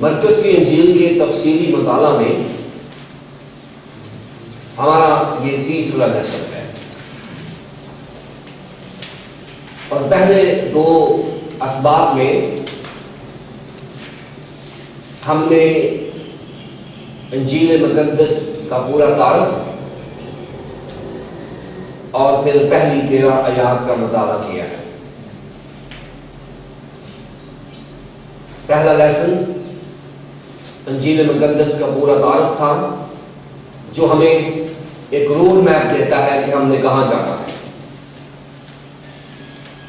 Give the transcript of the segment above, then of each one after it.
مرکز کی انجیل کے تفصیلی مطالعہ میں ہمارا یہ تیسرا لیسن ہے، اور پہلے دو اسباق میں ہم نے انجیل مقدس کا پورا تعارف اور پھر پہلی 13 آیات کا مطالعہ کیا ہے۔ پہلا لیسن انجیل مقدس کا پورا تعارف تھا، جو ہمیں ایک روڈ میپ دیتا ہے کہ ہم نے کہاں جانا ہے،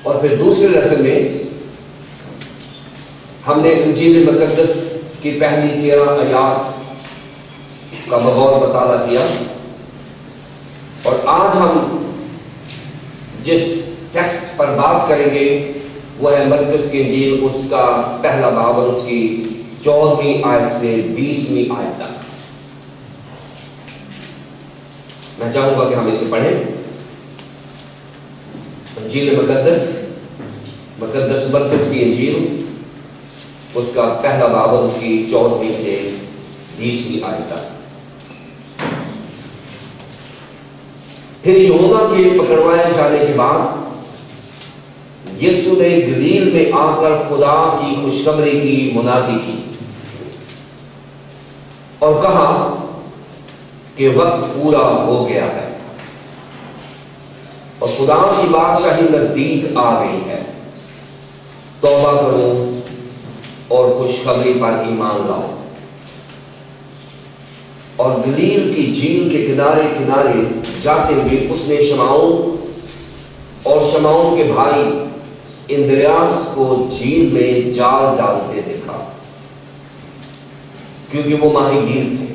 اور پھر دوسرے لیسن میں ہم نے انجیل مقدس کی پہلی 13 آیات کا بغور مطالعہ کیا، اور آج ہم جس ٹیکسٹ پر بات کریں گے وہ ہے مرکز کی انجیل، اس کا پہلا باب اور اس کی 14ویں آیت سے 20ویں آیت تک۔ میں چاہوں گا کہ ہم اسے پڑھیں۔ انجیل مقدس مرکز کی انجیل، اس کا پہلا باب اور اس کی 14ویں سے 20ویں آیت تک۔ پھر یوحنا کے پکڑوائے جانے کے بعد یسوع نے گلیل میں آ کر خدا کی خوشخبری کی منادی کی اور کہا کہ وقت پورا ہو گیا ہے اور خدا کی بادشاہی نزدیک آ گئی ہے، توبہ کرو اور خوشخبری پر ایمان لاؤ۔ اور گلیل کی جھیل کے کنارے کنارے جاتے ہوئے اس نے شمعون اور شمعون کے بھائی اندریاس کو جھیل میں جال ڈالتے دیکھا، کیونکہ وہ ماہی گیر تھے،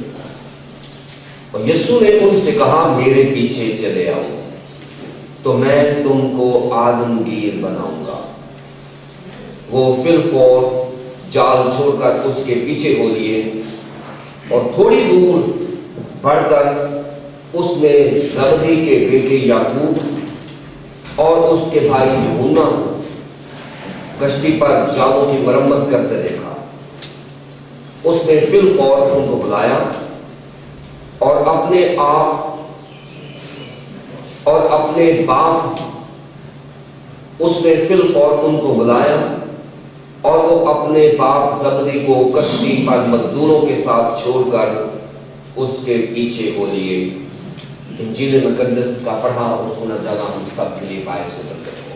اور یسوع نے ان سے کہا میرے پیچھے چلے آؤ تو میں تم کو آدمگیر بناؤں گا۔ وہ فی الفور جال چھوڑ کر اس کے پیچھے ہو لیے، اور تھوڑی دور بڑھ کر اس نے زبدی کے بیٹے یعقوب اور اس کے بھائی یوحنا کشتی پر جالوں کی مرمت کرتے دیکھا۔ اس نے فی الفور ان کو بلایا اور اپنے باپ اس نے فی الفور ان کو بلایا اور وہ اپنے باپ زبدی کو کشتی پر مزدوروں کے ساتھ چھوڑ کر اس کے پیچھے ہو لیے۔ انجیل مقدس کا پڑھا اور سنا جانا ہم سب کے لیے باعث برکت ہو۔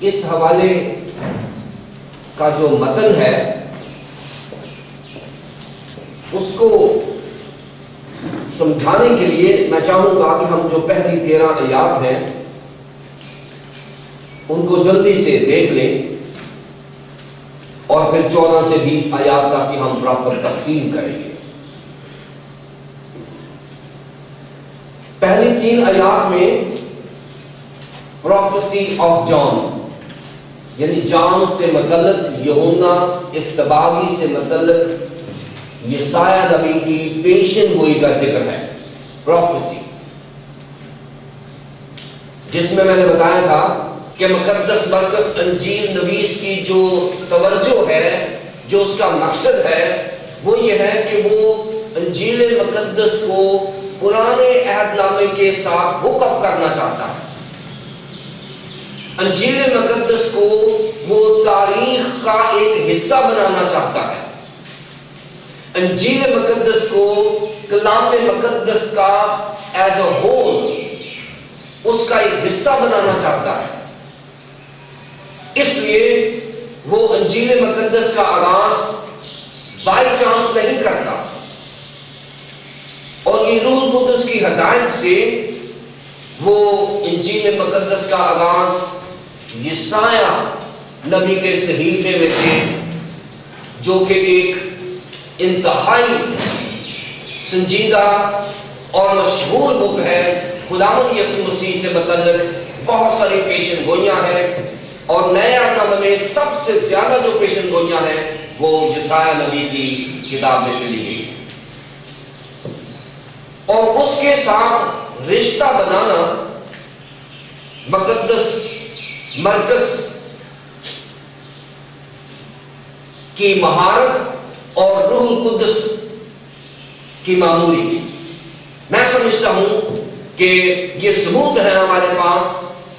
اس حوالے کا جو متن ہے اس کو سمجھانے کے لیے میں چاہوں گا کہ ہم جو پہلی 13 آیات ہیں ان کو جلدی سے دیکھ لیں، اور پھر 14 سے 20 آیات تک کی ہم پراپر تقسیم کریں گے۔ پہلی 3 آیات میں پروفیسی آف جان، یعنی جان سے متعلق، یوحنا اصطباغی سے متعلق یسایہ نبی کی پیشن گوئی کا ذکر ہے، پروفیسی، جس میں نے بتایا تھا کہ مقدس مرکز انجیل نویس کی جو توجہ ہے، جو اس کا مقصد ہے، وہ یہ ہے کہ وہ انجیل مقدس کو پرانے عہد نامے کے ساتھ ہوک اپ کرنا چاہتا ہے۔ انجیل مقدس کو وہ تاریخ کا ایک حصہ بنانا چاہتا ہے۔ انجیل مقدس کو کلام مقدس کا ایز اے ہول اس کا ایک حصہ بنانا چاہتا ہے۔ اس لیے وہ انجیل مقدس کا آغاز بائی چانس نہیں کرتا، اور یہ روح القدس کی ہدایت سے وہ انجیل مقدس کا آغاز یسایہ نبی کے صحیفے میں سے، جو کہ ایک انتہائی سنجیدہ اور مشہور بک ہے، خداوند یسوع مسیح سے متعلق بہت ساری پیشن گوئیاں ہیں، اور نئے عہد نامے میں سب سے زیادہ جو پیشن گوئیاں ہیں وہ یسایہ نبی کی کتاب میں سے لی گئی، اور اس کے ساتھ رشتہ بنانا مقدس مرکز کی مہارت اور روح القدس کی معمولی تھی۔ میں سمجھتا ہوں کہ یہ ثبوت ہے ہمارے پاس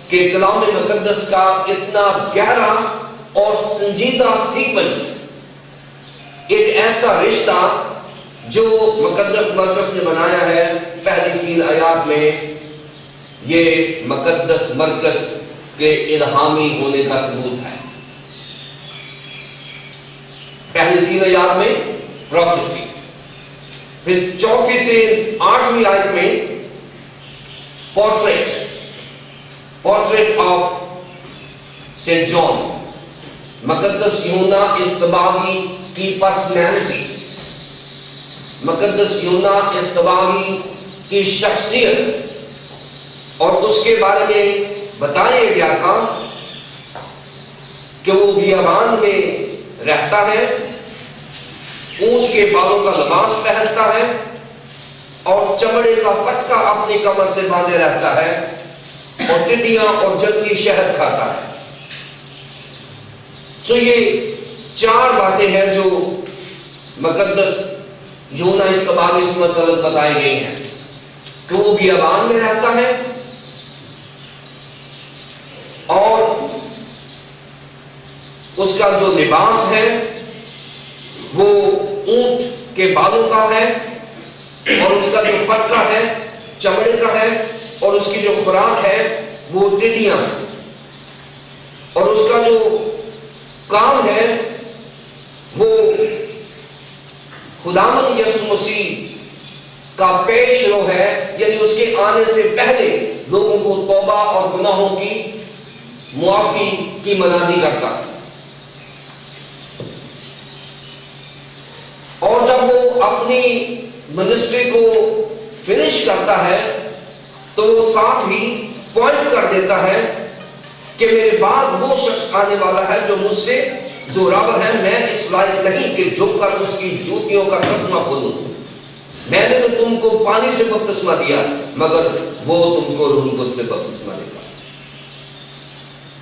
کہ کلام مقدس کا اتنا گہرا اور سنجیدہ سیکوینس، ایک ایسا رشتہ جو مقدس مرکز نے بنایا ہے، پہلی 3 آیات میں یہ مقدس مرکز کے الہامی ہونے کا ثبوت ہے۔ پہلی 3 آیات میں پروفیسی، پھر 4 سے 8 آیت میں پورٹریٹ آف سینٹ جان، مقدس یوحنا اصطباغی کی پرسنالٹی، مقدس یوحنا اصطباغی کی شخصیت، اور اس کے بارے میں بتایا گیا تھا کہ وہ بیابان میں رہتا ہے، اونٹ کے بالوں کا لباس پہنتا ہے اور چمڑے کا پٹکا اپنی کمر سے باندھے رہتا ہے اور ٹڈیاں اور جنگلی شہد کھاتا ہے۔ سو یہ 4 باتیں ہیں جو مقدس یوحنا اصطباغی سے متعلق بتائی گئی ہیں کہ وہ بیابان میں رہتا ہے اور اس کا جو لباس ہے وہ اونٹ کے بالوں کا ہے اور اس کا جو پٹکا ہے چمڑے کا ہے اور اس کی جو خوراک ہے وہ ٹڈیاں ہیں، اور اس کا جو کام ہے وہ خداوند یسوع مسیح کا پیش رو ہے، یعنی اس کے آنے سے پہلے لوگوں کو توبہ اور گناہوں کی معافی کی منادی کرتا ہے۔ اور جب وہ اپنی منسٹری کو فنش کرتا ہے تو وہ ساتھ ہی پوائنٹ کر دیتا ہے کہ میرے بعد وہ شخص آنے والا ہے جو مجھ سے زوراور ہے، میں اس لائق نہیں کہ جھک کر اس کی جوتیوں کا تسمہ کھولوں۔ میں نے تو تم کو پانی سے بپتسمہ دیا مگر وہ تم کو روح القدس سے بپتسمہ دے گا۔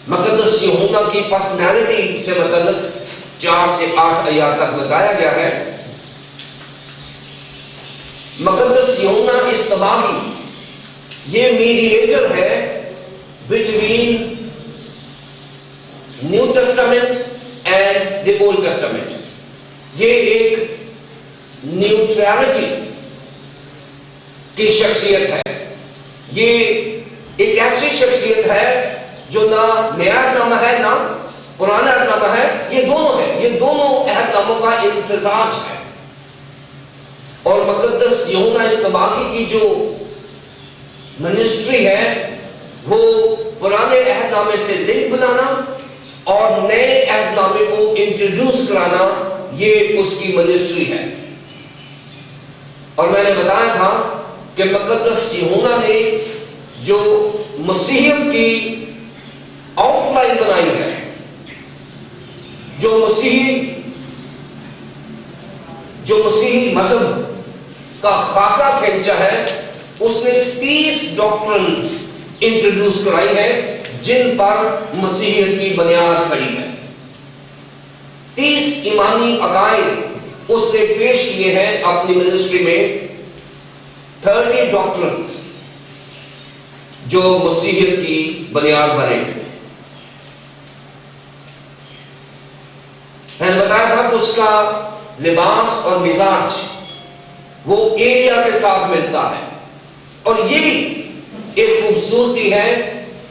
مقدس یوحنا کی پرسنالٹی سے متعلق 4 سے 8 آیات تک بتایا گیا ہے۔ مقدس یوحنا اصطباغی یہ میڈییٹر ہے between new Testament and the old Testament. یہ ایک نیوٹرالٹی کی شخصیت ہے، یہ ایک ایسی شخصیت ہے جو نہ نیا عہد نامہ ہے نہ پرانا عہد نامہ ہے، یہ دونوں ہے، یہ دونوں عہد ناموں کا امتزاج ہے۔ اور مقدس یوحنا اصطباغی کی جو منسٹری ہے وہ پرانے عہد نامے سے لنک بنانا اور نئے عہد نامے کو انٹروڈیوس کرانا، یہ اس کی منسٹری ہے۔ اور میں نے بتایا تھا کہ مقدس یوحنا نے جو مسیحیت کی آؤٹ لائن بنائی ہے، جو مسیحی مذہب کا خاکہ کھینچا ہے، اس نے 30 ڈاکٹرنز انٹروڈیوس کرائی ہے جن پر مسیحیت کی بنیاد کھڑی ہے۔ 30 ایمانی عقائد اس نے پیش کیے ہیں اپنی منسٹری میں، 30 ڈاکٹرنز جو مسیحیت کی بنیاد بنے۔ میں نے بتایا تھا کہ اس کا لباس اور مزاج وہ ایلیا کے ساتھ ملتا ہے، اور یہ بھی ایک خوبصورتی ہے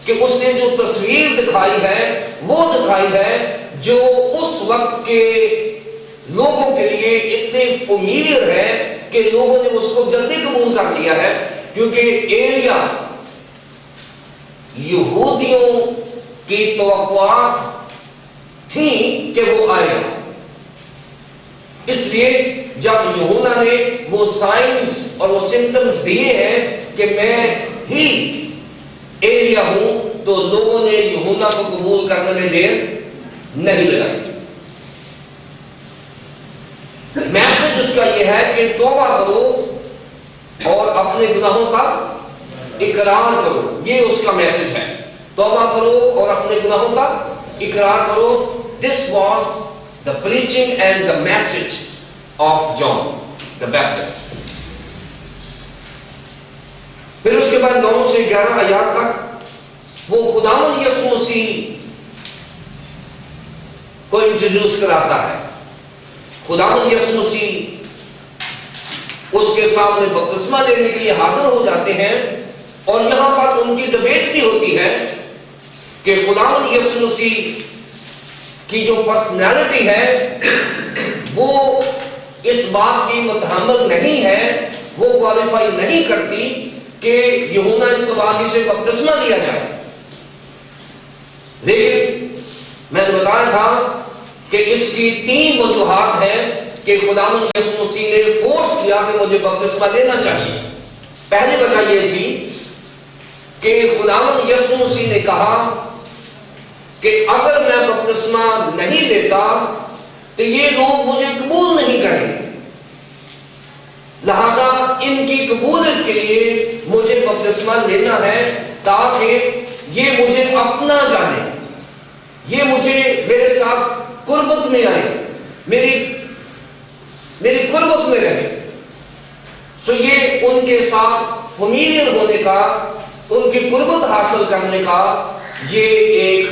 کہ اس نے جو تصویر دکھائی ہے وہ دکھائی ہے جو اس وقت کے لوگوں کے لیے اتنے فیملیئر ہے کہ لوگوں نے اس کو جلدی قبول کر لیا ہے، کیونکہ ایلیا یہودیوں کی توقعات تھیں کہ وہ آئے گا، اس لیے جب یوحنا نے وہ سائنس اور وہ سمپٹمز دیے ہیں کہ میں ہی ایلیا ہوں، تو لوگوں نے یوحنا کو قبول کرنے میں دیر نہیں لگائی۔ میسج اس کا یہ ہے کہ توبہ کرو اور اپنے گناہوں کا اقرار کرو، یہ اس کا میسج ہے۔ توبہ کرو اور اپنے گناہوں کا اقرار کرو۔ This was the preaching and the message of John the Baptist. پھر اس کے بعد 9 سے 11 آیات تک وہ خداوند یسوع مسیح کو انٹروڈیوس کراتا ہے. خداوند یسوع مسیح اس کے سامنے بپتسمہ لینے کے لیے حاضر ہو جاتے ہیں اور یہاں پر ان کی ڈبیٹ بھی ہوتی ہے کہ خداوند یسوع مسیح کی جو پرسنالٹی ہے وہ اس بات کی متحمل نہیں ہے, وہ کوالیفائی نہیں کرتی کہ یوحنا اصطباغی سے بپتسمہ لیا جائے. لیکن میں نے بتایا تھا کہ اس کی 3 وجوہات ہیں کہ خداوند یسوع مسیح نے فورس کیا کہ مجھے بپتسمہ لینا چاہیے. پہلی وجہ یہ تھی کہ خداوند یسوع مسیح نے کہا کہ اگر میں بپتسمہ نہیں لیتا تو یہ لوگ مجھے قبول نہیں کریں گے, لہذا ان کی قبولیت کے لیے مجھے بپتسمہ لینا ہے تاکہ یہ مجھے اپنا جانے, یہ مجھے میرے ساتھ قربت میں آئے, میری قربت میں رہے. سو یہ ان کے ساتھ فیملیئر ہونے کا, ان کی قربت حاصل کرنے کا یہ ایک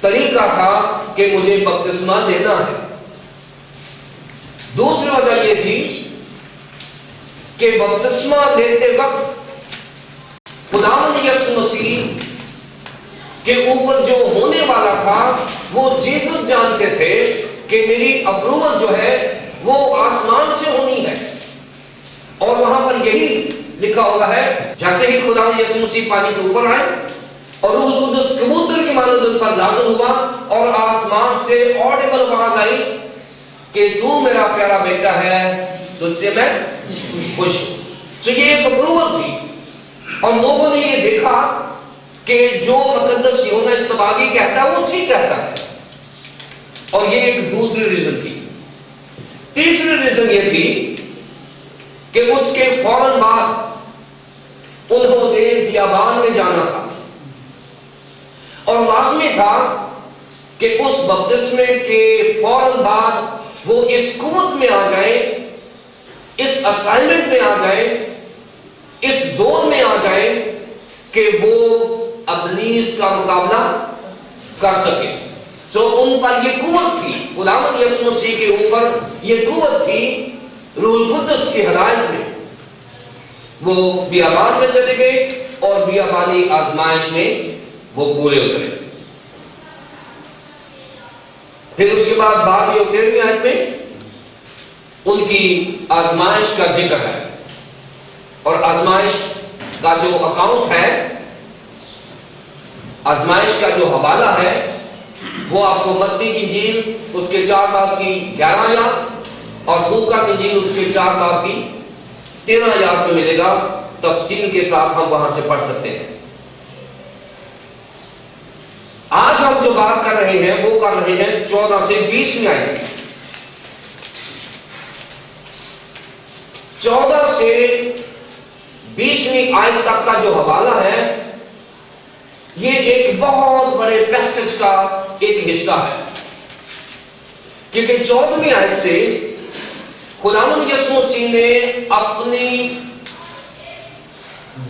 طریقہ تھا کہ مجھے بپتسمہ لینا ہے. دوسری وجہ یہ تھی کہ بپتسمہ لیتے وقت خداوند یسوع مسیح کے اوپر جو ہونے والا تھا وہ جیسس جانتے تھے کہ میری اپروول جو ہے وہ آسمان سے ہونی ہے. اور وہاں پر یہی لکھا ہوا ہے, جیسے ہی خداوند یسوع مسیح پانی کے اوپر آئے اور روح القدس کبوتر کی مانند ان پر نازل ہوا اور آسمان سے آڈیبل آواز آئی کہ تو میرا پیارا بیٹا ہے, تجھ سے میں خوش ہوں. تو یہ ایک اپروول تھی اور لوگوں نے یہ دیکھا کہ جو مقدس یوحنا اصطباغی کہتا ہے وہ ٹھیک کہتا ہے. اور یہ ایک دوسری ریزن تھی. تیسری ریزن یہ تھی کہ اس کے فوراً بعد انہوں نے بیابان میں جانا تھا اور لازمی تھا کہ اس بپتسمے کے فوراً بعد وہ اس قوت میں آ جائیں, اس اسائنمنٹ میں آ جائیں, اس زون میں آ جائیں کہ وہ ابلیس کا مقابلہ کر سکے. سو ان پر یہ قوت تھی, خداوند یسوع مسیح کے اوپر یہ قوت تھی روح القدس کی ہدایت میں. وہ بیابان میں چلے گئے اور بیابانی آزمائش میں وہ پورے اترے. پھر اس کے بعد 12ویں اور 13ویں آیت میں ان کی آزمائش کا ذکر ہے اور آزمائش کا جو اکاؤنٹ ہے, آزمائش کا جو حوالہ ہے وہ آپ کو متی کی انجیل اس کے 4 باب کی 11 آیات اور لوکا کی انجیل اس کے 4 باب کی 13 آیات میں ملے گا. تفصیل کے ساتھ ہم وہاں سے پڑھ سکتے ہیں. آج ہم جو بات کر رہے ہیں وہ کر رہے ہیں 14 سے 20 آیت کی. 14 سے 20 آیت تک کا جو حوالہ ہے یہ ایک بہت بڑے پیسج کا ایک حصہ ہے, کیونکہ 14ویں آیت سے خداوند یسوع مسیح نے اپنی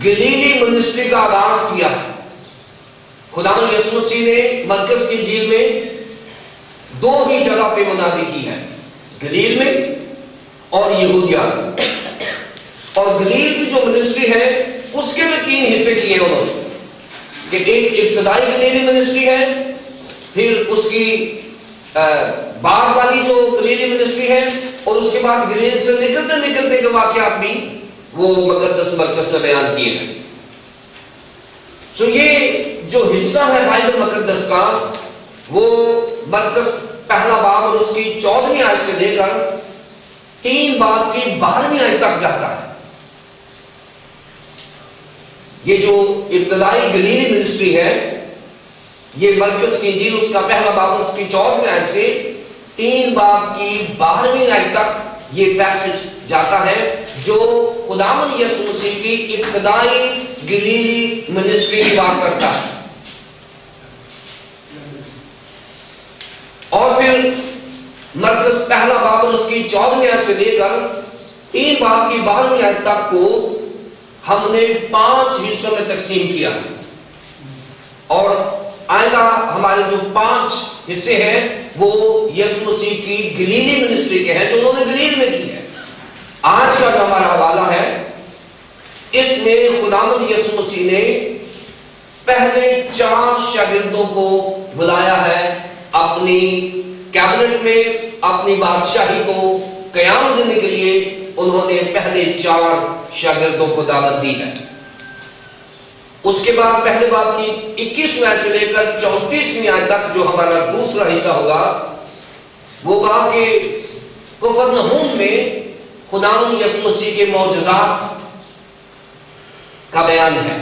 گلیلی منسٹری کا آغاز کیا. خداوند یسوع مسیح نے مرکز کی انجیل میں 2 ہی جگہ پہ منادی کی ہے, گلیل میں اور یہودیہ میں. اور گلیل کی جو منسٹری ہے اس کے بھی 3 حصے کیے انہوں نے, کہ ایک ابتدائی گلیلی منسٹری ہے, پھر اس کی بعد والی جو گلیلی منسٹری ہے, اور اس کے بعد گلیل سے نکلتے نکلتے کے واقعات بھی وہ مقدس مرکز نے بیان کیے ہیں. سو یہ جو حصہ ہے بائبل مقدس کا وہ مرکز پہلا باب اور اس کی 14ویں آیت سے لے کر 3 باب کی 12ویں آیت تک جاتا ہے. یہ جو ابتدائی گلیلی منسٹری ہے یہ مرکز کی انجیل اس کا پہلا باب اس کی 14ویں آیت سے 3 باب کی 12ویں آیت تک یہ پیسج جاتا ہے جو خداوند یسوع مسیح کی ابتدائی گلیلی منسٹری کی بات کرتا ہے. اور پھر مرکز پہلا باب اور اس کی 14ویں آیت سے لے کر 3 باب کی 12ویں آیت تک کو ہم نے 5 حصوں میں تقسیم کیا ہے، اور آئندہ ہمارے جو 5 حصے ہیں وہ یسوع مسیح کی گلیلی منسٹری کے ہیں جو انہوں نے گلیل میں کی ہے۔ آج کا جو ہمارا حوالہ ہے اس میں خداوند یسوع مسیح نے پہلے 4 شاگردوں کو بلایا ہے اپنی کیبنٹ میں، اپنی بادشاہی کو قیام دینے کے لیے انہوں نے پہلے 4 شاگردوں کو دعوت دی ہے۔ اس کے بعد پہلے باب کی 21ویں آیت سے لے کر 34ویں آیت تک جو ہمارا دوسرا حصہ ہوگا وہ کہا کہ قفرنہوم میں خداوند یسوع مسیح کے معجزات کا بیان ہے۔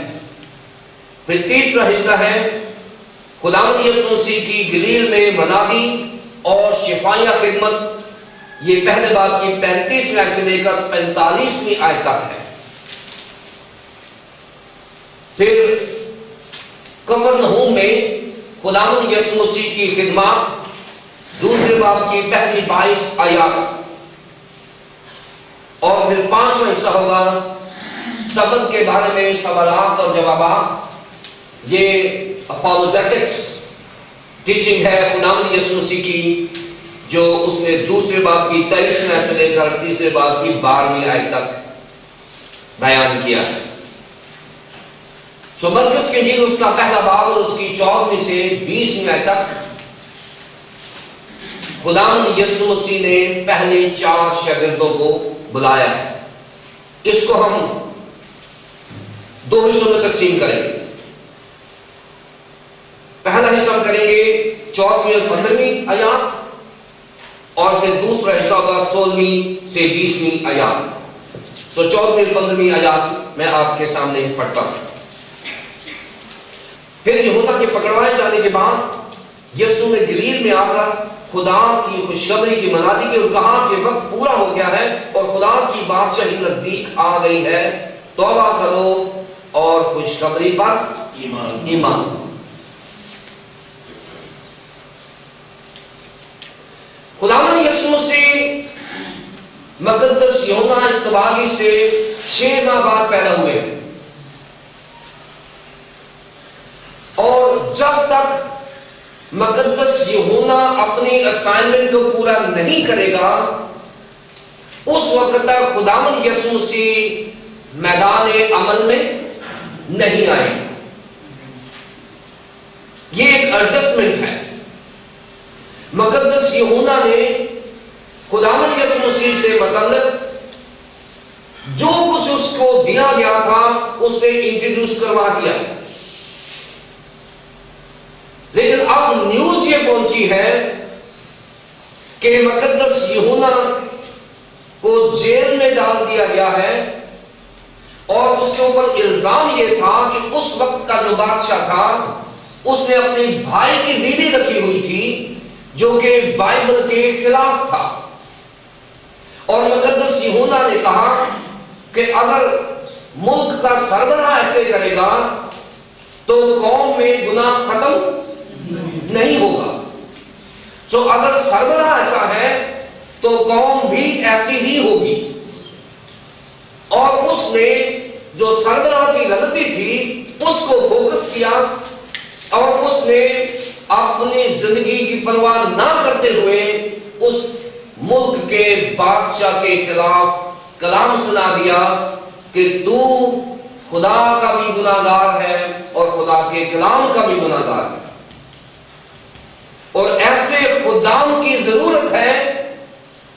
پھر تیسرا حصہ ہے خداوند یسوع مسیح کی گلیل میں منادی اور شفائیہ خدمت، یہ پہلے باب کی 35ویں آیت سے لے کر 45ویں آیت تک ہے۔ پھر قفرنہوم میں خداوند یسوع مسیح کی خدمات، دوسرے باب کی پہلی 22 آیات، اور پھر 5واں حصہ ہوگا سبت کے بارے میں سوالات اور جوابات، یہ اپولوجیٹکس ٹیچنگ ہے خداوند یسوع مسیح کی جو اس نے دوسرے باب کی 23ویں آیت سے لے کر تیسرے باب کی 12ویں آیت تک بیان کیا ہے۔ سو مرکز کی انجیل اس کا پہلا باب اور اس کی 14ویں سے 20ویں آیت تک خداوند یسوع مسیح نے پہلے 4 شاگردوں کو بلایا ہے۔ اس کو ہم 2 حصوں میں تقسیم کریں گے۔ پہلا حصہ ہم کریں گے 14ویں اور 15ویں آیات، اور پھر دوسرا حصہ ہوگا 16ویں سے 20ویں آیات۔ سو 14ویں اور 15ویں آیات میں آپ کے سامنے پڑھتا ہوں۔ پھر یہودا کے پکڑوائے جانے کے بعد یسوع نے گلیل میں آ کر خدا کی خوشخبری کی منادی کی اور کہا کہ وقت پورا ہو گیا ہے اور خدا کی بادشاہی نزدیک آ گئی ہے، توبہ کرو اور خوشخبری پر ایمان۔ خداوند یسوع مسیح مقدس یوحنا اصطباغی سے 6 ماہ بعد پیدا ہوئے، اور جب تک مقدس یوحنا اپنی اسائنمنٹ کو پورا نہیں کرے گا اس وقت تک خداوند یسوع مسیح میدان عمل میں نہیں آئے۔ یہ ایک ایڈجسٹمنٹ ہے۔ مقدس یوحنا نے خداوند یسوع مسیح سے متعلق جو کچھ اس کو دیا گیا تھا اس نے انٹروڈیوس کروا دیا، لیکن اب نیوز یہ پہنچی ہے کہ مقدس یوحنا کو جیل میں ڈال دیا گیا ہے، اور اس کے اوپر الزام یہ تھا کہ اس وقت کا جو بادشاہ تھا اس نے اپنے بھائی کی بیوی رکھی ہوئی تھی جو کہ بائبل کے خلاف تھا، اور مقدس یوحنا نے کہا کہ اگر ملک کا سربراہ ایسے کرے گا تو قوم میں گناہ ختم نہیں ہوگا۔ سو اگر سربراہ ایسا ہے تو قوم بھی ایسی ہی ہوگی، اور اس نے جو سربراہ کی غلطی تھی اس کو فوکس کیا، اور اس نے اپنی زندگی کی پرواہ نہ کرتے ہوئے اس ملک کے بادشاہ کے خلاف کلام سنا دیا کہ تو خدا کا بھی گناہگار ہے اور خدا کے کلام کا بھی گناہگار ہے، اور ایسے خدام کی ضرورت ہے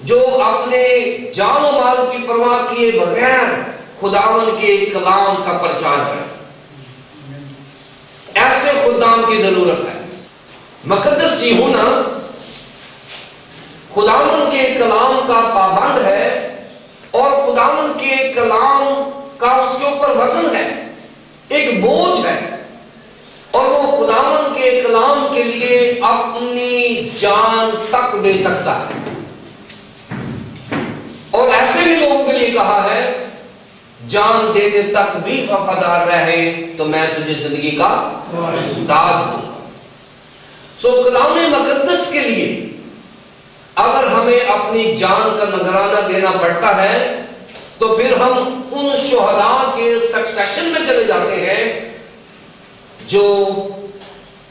جو اپنے جان و مال کی پرواہ کیے بغیر خداوند کے کلام کا پرچار کرے۔ ایسے خدام کی ضرورت ہے۔ مقدس یوحنا خداوند کے کلام کا پابند ہے، اور خداوند کے کلام کا اس کے اوپر وزن ہے، ایک بوجھ ہے، اور وہ خداوند کے کلام کے لیے اپنی جان تک دے سکتا ہے۔ اور ایسے بھی لوگوں کے لیے کہا ہے جان دینے تک بھی وفادار رہے تو میں تجھے زندگی کا تاج دوں گا۔ سو کلام مقدس کے لیے اگر ہمیں اپنی جان کا نذرانہ دینا پڑتا ہے تو پھر ہم ان شہداء کے سکسیشن میں چلے جاتے ہیں جو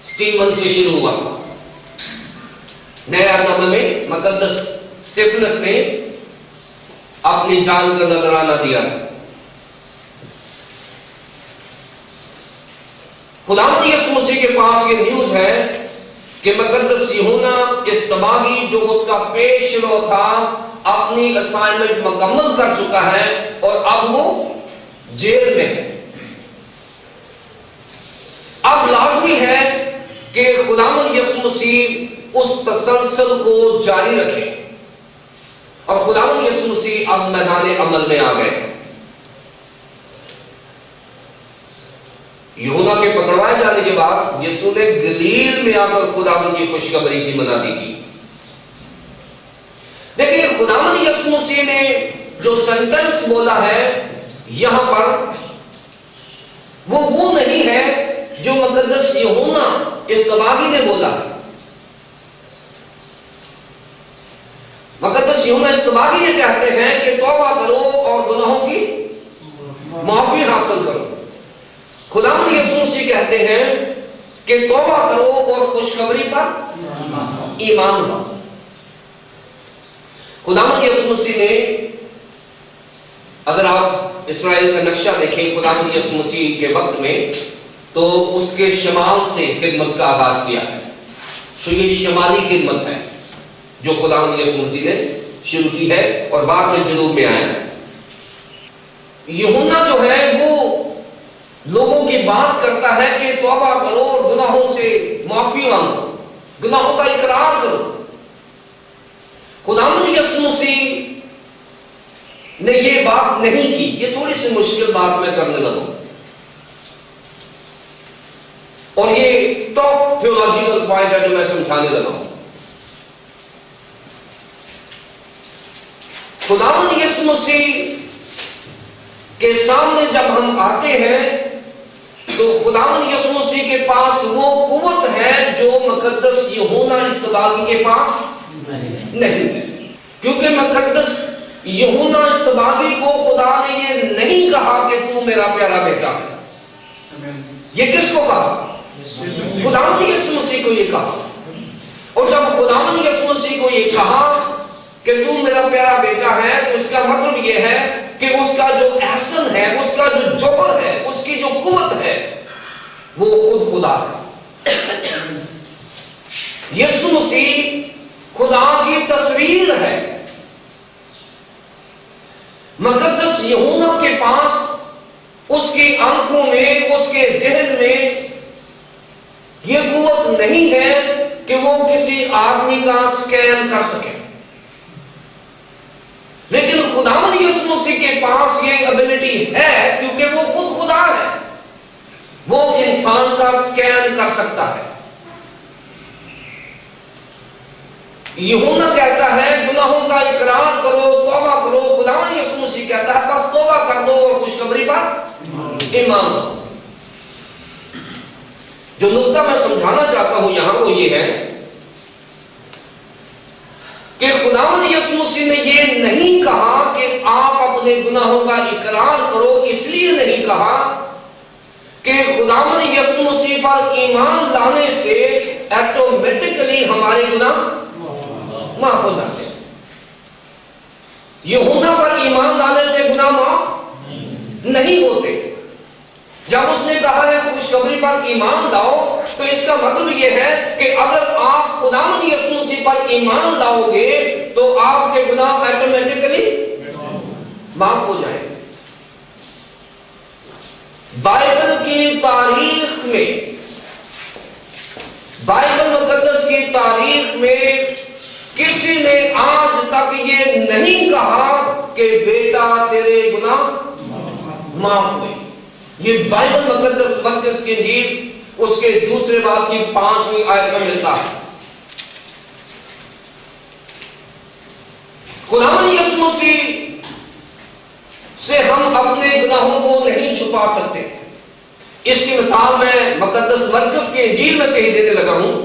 سٹیفن سے شروع ہوا تھا. نئے نامے میں مقدس سٹیفنس نے اپنی جان کا نذرانہ دیا. خداوند یسوع مسیح کے پاس یہ نیوز ہے کہ مقدس یوحنا اصطباغی جو اس کا پیش رو تھا اپنی اسائنمنٹ مکمل کر چکا ہے اور اب وہ جیل میں ہے. اب لازمی ہے کہ خداوند یسوع مسیح اس تسلسل کو جاری رکھے اور خداوند یسوع مسیح اب میدان عمل میں آ گئے. یوحنا کے پکڑوائے جانے کے بعد یسوع نے گلیل میں آ کر خداوند کی خوشخبری کی منادی کی. دیکھیے خداوند یسوع مسیح نے جو سینٹنس بولا ہے یہاں پر وہ نہیں ہے جو مقدس یوحنا اصطباغی نے بولا. مقدس یوحنا اصطباغی یہ کہتے ہیں کہ توبہ کرو اور گناہوں کی معافی حاصل کرو. خداوند یسوع مسیح کہتے ہیں کہ توبہ کرو اور خوشخبری پر ایمان لاؤ. خداوند یسوع مسیح نے اگر آپ اسرائیل کا نقشہ دیکھیں خداوند یسوع مسیح کے وقت میں تو اس کے شمال سے خدمت کا آغاز کیا ہے. تو یہ شمالی خدمت ہے جو خداوند یسوع مسیح نے شروع کی ہے اور بعد میں جنوب میں آیا ہے. یوحنا جو ہے وہ لوگوں کی بات کرتا ہے کہ توبہ کرو اور گناہوں سے معافی مانگو, گناہوں کا اقرار کرو. خداوند یسوع مسیح نے یہ بات نہیں کی. یہ تھوڑی سی مشکل بات میں کرنے لگا اور یہ ٹاپ تھیولوجیکل پوائنٹ ہے جو میں سمجھانے لگا ہوں. خداوند یسوع مسیح کے سامنے جب ہم آتے ہیں تو خداوند یسوع مسیح کے پاس وہ قوت ہے جو مقدس یوحنا اصطباغی کے پاس نہیں ہے. کیونکہ مقدس یوحنا اصطباغی کو خدا نے یہ نہیں کہا کہ تو میرا پیارا بیٹا ہے. یہ کس کو کہا؟ خداوند یسوع مسیح کو یہ کہا. اور جب خداوند یسوع مسیح کو یہ کہا کہ تو میرا پیارا بیٹا ہے تو اس کا مطلب یہ ہے کہ اس کا جو احسن ہے, اس کا جو جوہر ہے, اس کی جو قوت ہے وہ خود خدا ہے. یسوع مسیح خدا کی تصویر ہے. مقدس یوحنا کے پاس اس کی آنکھوں میں, اس کے ذہن میں یہ قوت نہیں ہے کہ وہ کسی آدمی کا سکین کر سکے. لیکن خداوند یسوع مسیح کے پاس یہ ایبلٹی ہے کیونکہ وہ خود خدا ہے. وہ انسان کا سکین کر سکتا ہے. یوحنا کہتا ہے گناہوں کا اقرار کرو, توبہ کرو. خداوند یسوع مسیح کہتا ہے بس توبہ کر دو اور خوشخبری پر ایمان لاؤ. جو نقطہ میں سمجھانا چاہتا ہوں یہاں وہ یہ ہے کہ خداوند یسوع مسیح نے یہ نہیں کہا کہ آپ اپنے گناہوں کا اقرار کرو. اس لیے نہیں کہا کہ خداوند یسوع مسیح پر ایمان لانے سے آٹومیٹکلی ہمارے گناہ معاف ہو جاتے ہیں. یوحنا پر ایمان لانے سے گناہ معاف نہیں ہوتے. جب اس نے کہا ہے خوشخبری پر ایمان لاؤ تو اس کا مطلب یہ ہے کہ اگر آپ خداوند یسوع مسیح پر ایمان لاؤ گے تو آپ کے گناہ آٹومیٹکلی معاف ہو جائیں گے. بائبل کی تاریخ میں, بائبل مقدس کی تاریخ میں کسی نے آج تک یہ نہیں کہا کہ بیٹا تیرے گناہ معاف ہوئے. یہ بائبل مقدس کی انجیل اس کے دوسرے باب کی 5ویں آیت میں ملتا ہے. خداوند یسوع مسیح سے ہم اپنے گناہوں کو نہیں چھپا سکتے. اس کی مثال میں مقدس مرکز کی انجیل میں سے ہی دینے لگا ہوں.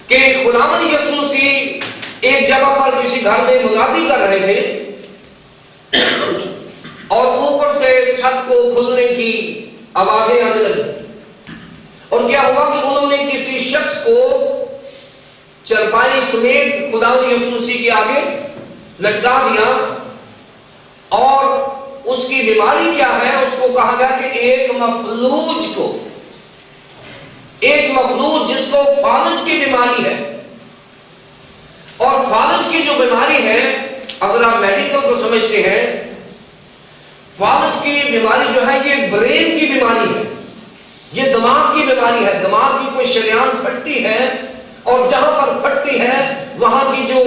کہ خداوند یسوع مسیح ایک جگہ پر کسی گھر میں منادی کر رہے تھے اور اوپر سے چھت کو کھلنے کی آوازیں آنے لگی، اور کیا ہوا کہ انہوں نے کسی شخص کو چرپائی سمیت خداوند یسوع مسیح کے آگے لٹکا دیا، اور اس کی بیماری کیا ہے؟ اس کو کہا گیا کہ ایک مفلوج کو، ایک مفلوج جس کو فالج کی بیماری ہے، اور فالج کی جو بیماری ہے اگر آپ میڈیکل کو سمجھتے ہیں، فالج کی بیماری جو ہے یہ برین کی بیماری ہے، یہ دماغ کی بیماری ہے، دماغ کی کوئی شریان پھٹتی ہے، اور جہاں پر پھٹتی ہے وہاں کی جو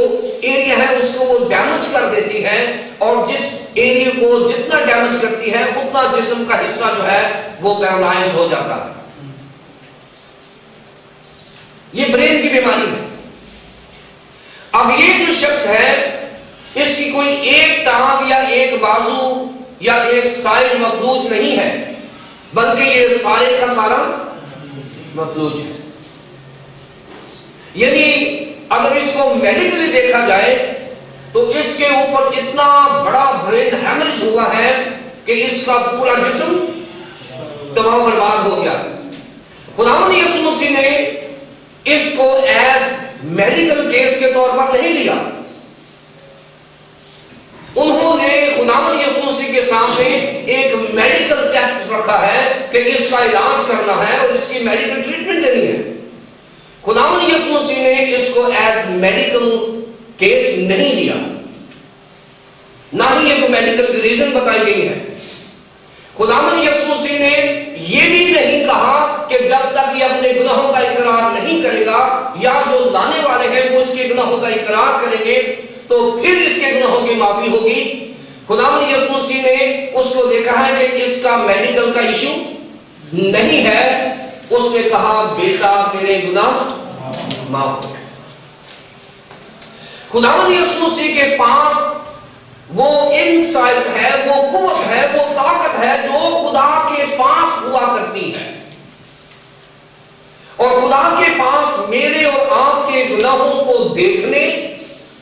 ایریا ہے اس کو وہ ڈیمیج کر دیتی ہے، اور جس ایریا کو جتنا ڈیمیج کرتی ہے اتنا جسم کا حصہ جو ہے وہ پیرالائز ہو جاتا ہے۔ یہ برین کی بیماری ہے۔ اب یہ جو شخص ہے اس کی کوئی ایک ٹانگ یا ایک بازو یا ایک سائڈ مفلوج نہیں ہے، بلکہ یہ سارے کا سارا مفلوج ہے۔ یعنی اگر اس کو میڈیکلی دیکھا جائے تو اس کے اوپر اتنا بڑا برین ہیمریج ہوا ہے کہ اس کا پورا جسم تباہ و برباد ہو گیا۔ خداوند یسوع مسیح نے اس کو ایز میڈیکل کیس کے طور پر نہیں لیا، انہوں نے خداوند یسوع مسیح کے سامنے ایک میڈیکل ٹیسٹ رکھا ہے کہ اس کا علاج کرنا ہے اور اس کی میڈیکل ٹریٹمنٹ دینی ہے۔ خداوند یسوع مسیح نے اس کو ایز میڈیکل کیس نہیں لیا، نہ ہی یہ کوئی میڈیکل ریزن بتائی گئی ہے۔ خداوند یسوع مسیح نے یہ بھی نہیں کہا کہ جب تک یہ اپنے گناہوں کا اقرار نہیں کرے گا یا جو لانے والے ہیں وہ اس کے گناہوں کا اقرار کریں گے تو پھر اس کے گناہوں کی معافی ہوگی۔ خداوند یسوع مسیح نے اس کو دیکھا ہے کہ اس کا میڈیکل کا ایشو نہیں ہے، اس نے کہا بیٹا تیرے گناہ معاف ہو۔ خداوند یسوع مسیح کے پاس وہ انسائٹ ہے، وہ قوت ہے، وہ طاقت ہے جو خدا کے پاس ہوا کرتی ہے، اور خدا کے پاس میرے اور آپ کے گناہوں کو دیکھنے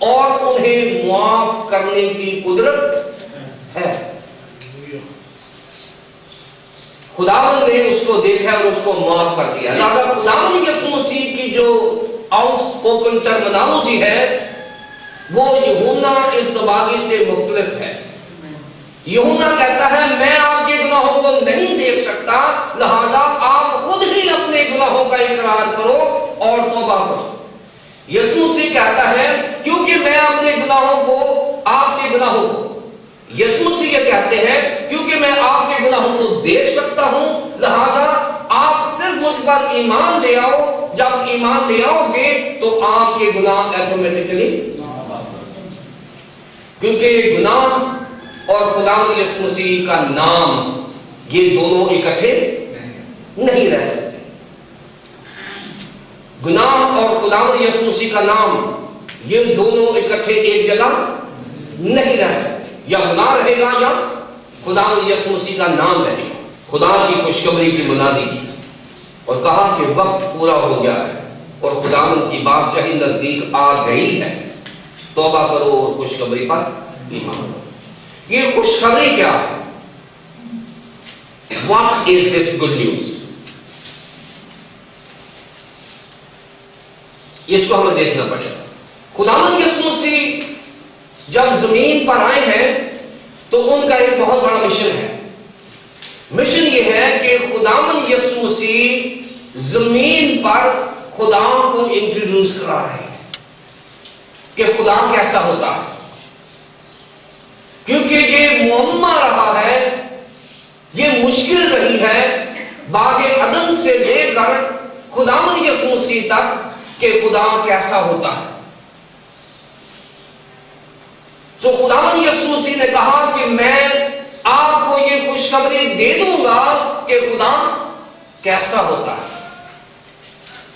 اور انہیں معاف کرنے کی قدرت ہے۔ خداوند نے اس کو دیکھا اور اس کو معاف کر دیا۔ لہذا خداوند یسوع مسیح کی جو آؤٹ سپوکن ٹرمینالوجی ہے وہ یوحنا اصطباغی سے مختلف ہے۔ یوحنا کہتا ہے میں آپ کے گناہوں کو نہیں دیکھ سکتا، لہذا آپ خود ہی اپنے گناہوں کا اقرار کرو اور توبہ کرو۔ یسوع مسیح کہتا ہے کیونکہ میں اپنے گناہوں کو، آپ کے گناہوں کو، یسوع مسیح یہ کہتے ہیں کیونکہ میں آپ کے گناہوں کو دیکھ سکتا ہوں، لہذا آپ صرف مجھ پر ایمان لے آؤ۔ جب ایمان لے آؤ گے تو آپ کے گناہ ایٹومیٹکلی، کیونکہ گناہ اور خداوند یسوع مسیح کا نام یہ دونوں اکٹھے نہیں رہ سکتے۔ گناہ اور خداوند یسوع مسیح کا نام یہ دونوں اکٹھے ایک جگہ نہیں رہ سکتے، یا گناہ رہے گا یا خداوند یسوع مسیح کا نام رہے گا۔ خدا کی خوشخبری کی منادی کی اور کہا کہ وقت پورا ہو گیا ہے اور خداوند کی بادشاہی نزدیک آ گئی ہے، توبہ کرو اور خوشخبری پر ایمان لاؤ۔ یہ خوشخبری کیا ہے؟ What is this good news؟ اس کو ہمیں دیکھنا پڑے گا۔ خداوند یسوع مسیح جب زمین پر آئے ہیں تو ان کا ایک بہت بڑا مشن ہے۔ مشن یہ ہے کہ خداوند یسوع مسیح زمین پر خدا کو انٹروڈیوس کرا رہے ہیں کہ خدا کیسا ہوتا ہے، کیونکہ یہ معمہ رہا ہے، یہ مشکل رہی ہے باغ عدن سے لے کر خداوند یسوع مسیح تک کہ خدا کیسا ہوتا ہے۔ سو خداوند یسوع مسیح نے کہا کہ میں آپ کو یہ خوشخبری دے دوں گا کہ خدا کیسا ہوتا ہے۔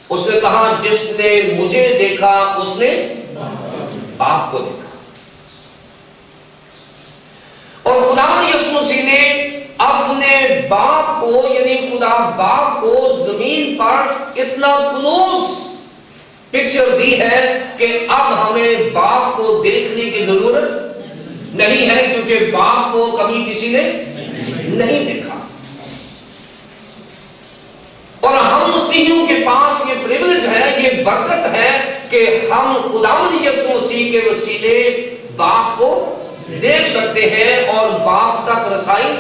اس نے کہا جس نے مجھے دیکھا اس نے باپ کو دیکھا، اور خداوند یسوع مسیح نے اپنے باپ کو یعنی خدا باپ کو زمین پر اتنا کلوز پکچر دی ہے کہ اب ہمیں باپ کو دیکھنے کی ضرورت نہیں ہے، کیونکہ باپ کو کبھی کسی نے نہیں دیکھا۔ اور ہم مسیحیوں کے پاس یہ پریویلیج ہے، یہ برکت ہے کہ ہم خداوند یسوع مسیح کے وسیلے باپ کو دیکھ سکتے ہیں اور باپ تک رسائی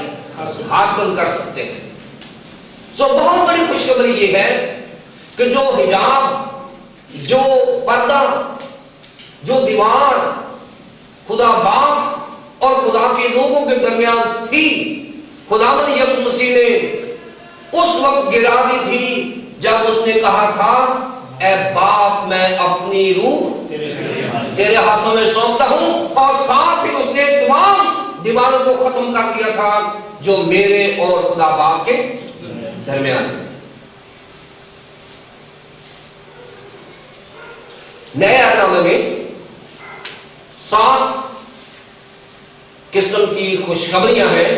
حاصل کر سکتے ہیں۔ بہت بڑی خوشخبری یہ ہے کہ جو حجاب، جو پردہ، جو دیوار خدا باپ اور خدا کے لوگوں کے درمیان تھی، خداوند یسوع مسیح نے اس وقت گرا دی تھی جب اس نے کہا تھا، اے باپ میں اپنی روح تیرے ہاتھوں میں سونپتا ہوں، اور ساتھ ہی اس نے تمام دیواروں کو ختم کر دیا تھا جو میرے اور خدا باپ کے درمیان۔ نئے عہد نامے میں 7 قسم کی خوشخبریاں ہیں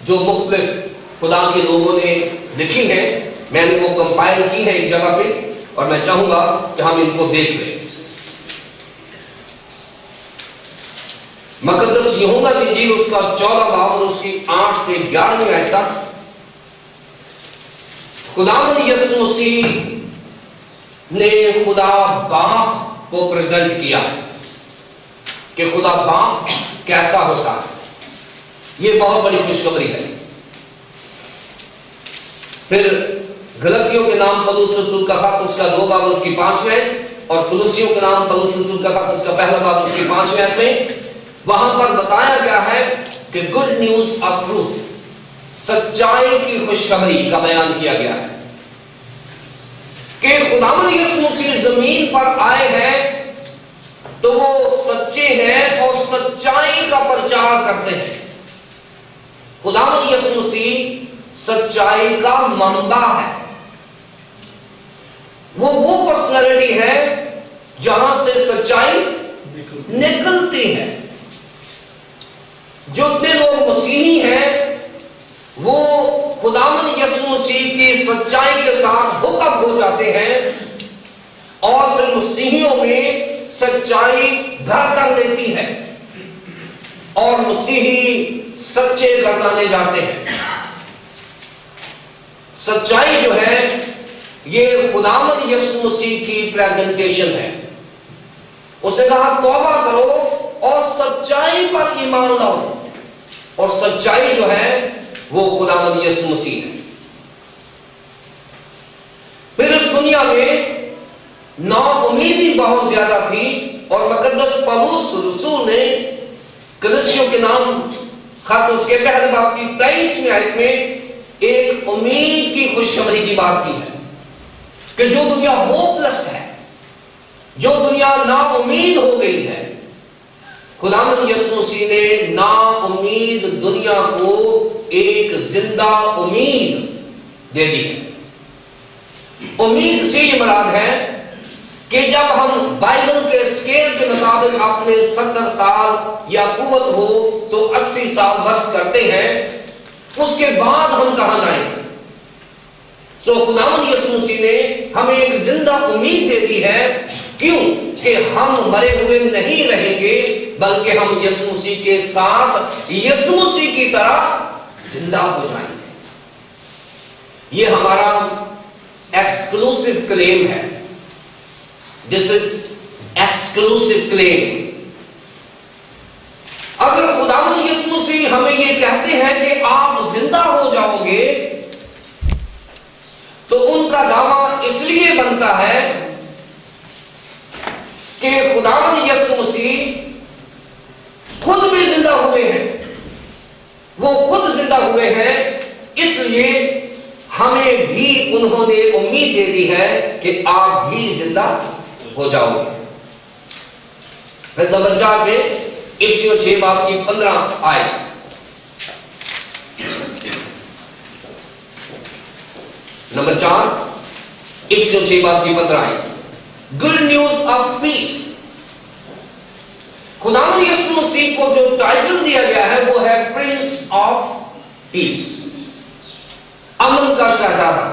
جو مختلف خدا کے لوگوں نے لکھی ہیں۔ میں نے وہ کمپائل کی ہے ایک جگہ پہ، اور میں چاہوں گا کہ ہم ان کو دیکھ لیں۔ مقدس یوحنا کی انجیل اس کا 14 باب اور اس کی 8 سے 11 آیت تک خداوند یسوع مسیح نے خدا باپ کو پریزنٹ کیا کہ خدا باپ کیسا ہوتا ہے۔ یہ بہت بڑی خوشخبری ہے۔ پھر غلطیوں کے نام پولس رسول کا خط اس کا 2 باب اس کی 5 آیت، اور کولوسیوں کے نام پولس رسول کا خط اس کا 1 باب اس کی 5 آیت میں وہاں پر بتایا گیا ہے کہ گڈ نیوز آف ٹروتھ، سچائی کی خوشخبری کا بیان کیا گیا ہے کہ خداوند یسوع مسیح زمین پر آئے ہیں تو وہ سچے ہیں اور سچائی کا پرچار کرتے ہیں۔ خداوند یسوع مسیح سچائی کا منبع ہے۔ وہ پرسنالٹی ہے جہاں سے سچائی نکلتی ہے۔ جو اتنے لوگ مسیحی ہیں وہ خداوند یسوع مسیح کی سچائی کے ساتھ ہوک اپ ہو جاتے ہیں، اور پھر مسیحیوں میں سچائی گھر کر لیتی ہے اور مسیحی سچے گردانے جاتے ہیں۔ سچائی جو ہے یہ خداوند یسوع مسیح کی پریزنٹیشن ہے۔ اس نے کہا توبہ کرو اور سچائی پر ایمان لاؤ، اور سچائی جو ہے وہ خداوند یسوع مسیح ہے۔ پھر اس دنیا میں نا امیدی بہت زیادہ تھی، اور مقدس پولس رسول نے کلسیوں کے نام خط اس کے 1 باب کی 23 آیت میں ایک امید کی خوشخبری کی بات کی ہے کہ جو دنیا ہوپلس ہے، جو دنیا نا امید ہو گئی ہے، خداوند یسوع مسیح نے نا امید دنیا کو ایک زندہ امید دے دی ہے۔ امید سے یہ مراد ہے کہ جب ہم بائبل کے اسکیل کے مطابق اپنے 70 سال یا قوت ہو تو 80 سال بس کرتے ہیں، اس کے بعد ہم کہاں جائیں گے؟ خداوند یسوع مسیح نے ہمیں ایک زندہ امید دے دی ہے۔ کیوں؟ کہ ہم مرے ہوئے نہیں رہیں گے، بلکہ ہم یسوع مسیح کے ساتھ یسوع مسیح کی طرح زندہ ہو جائیں گے۔ یہ ہمارا ایکسکلوسیو کلیم ہے۔ This is exclusive claim۔ اگر خداوند یسوع مسیح ہمیں یہ کہتے ہیں کہ آپ زندہ ہو جاؤ گے، تو ان کا دعویٰ اس لیے بنتا ہے کہ خداوند یسوع مسیح خود بھی زندہ ہوئے ہیں، وہ خود زندہ ہوئے ہیں، اس لیے ہمیں بھی انہوں نے امید دے دی ہے کہ آپ بھی زندہ ہو جاؤ گے۔ پھر نمبر 4 میں افسیوں 6 باب کی 15 آیت، نمبر 4 افسیوں 6 باب کی 15 آیت، گڈ نیوز آف پیس۔ خداوند یسوع مسیح کو جو ٹائٹل دیا گیا ہے وہ ہے پرنس آف پیس، امن کا شہزادہ۔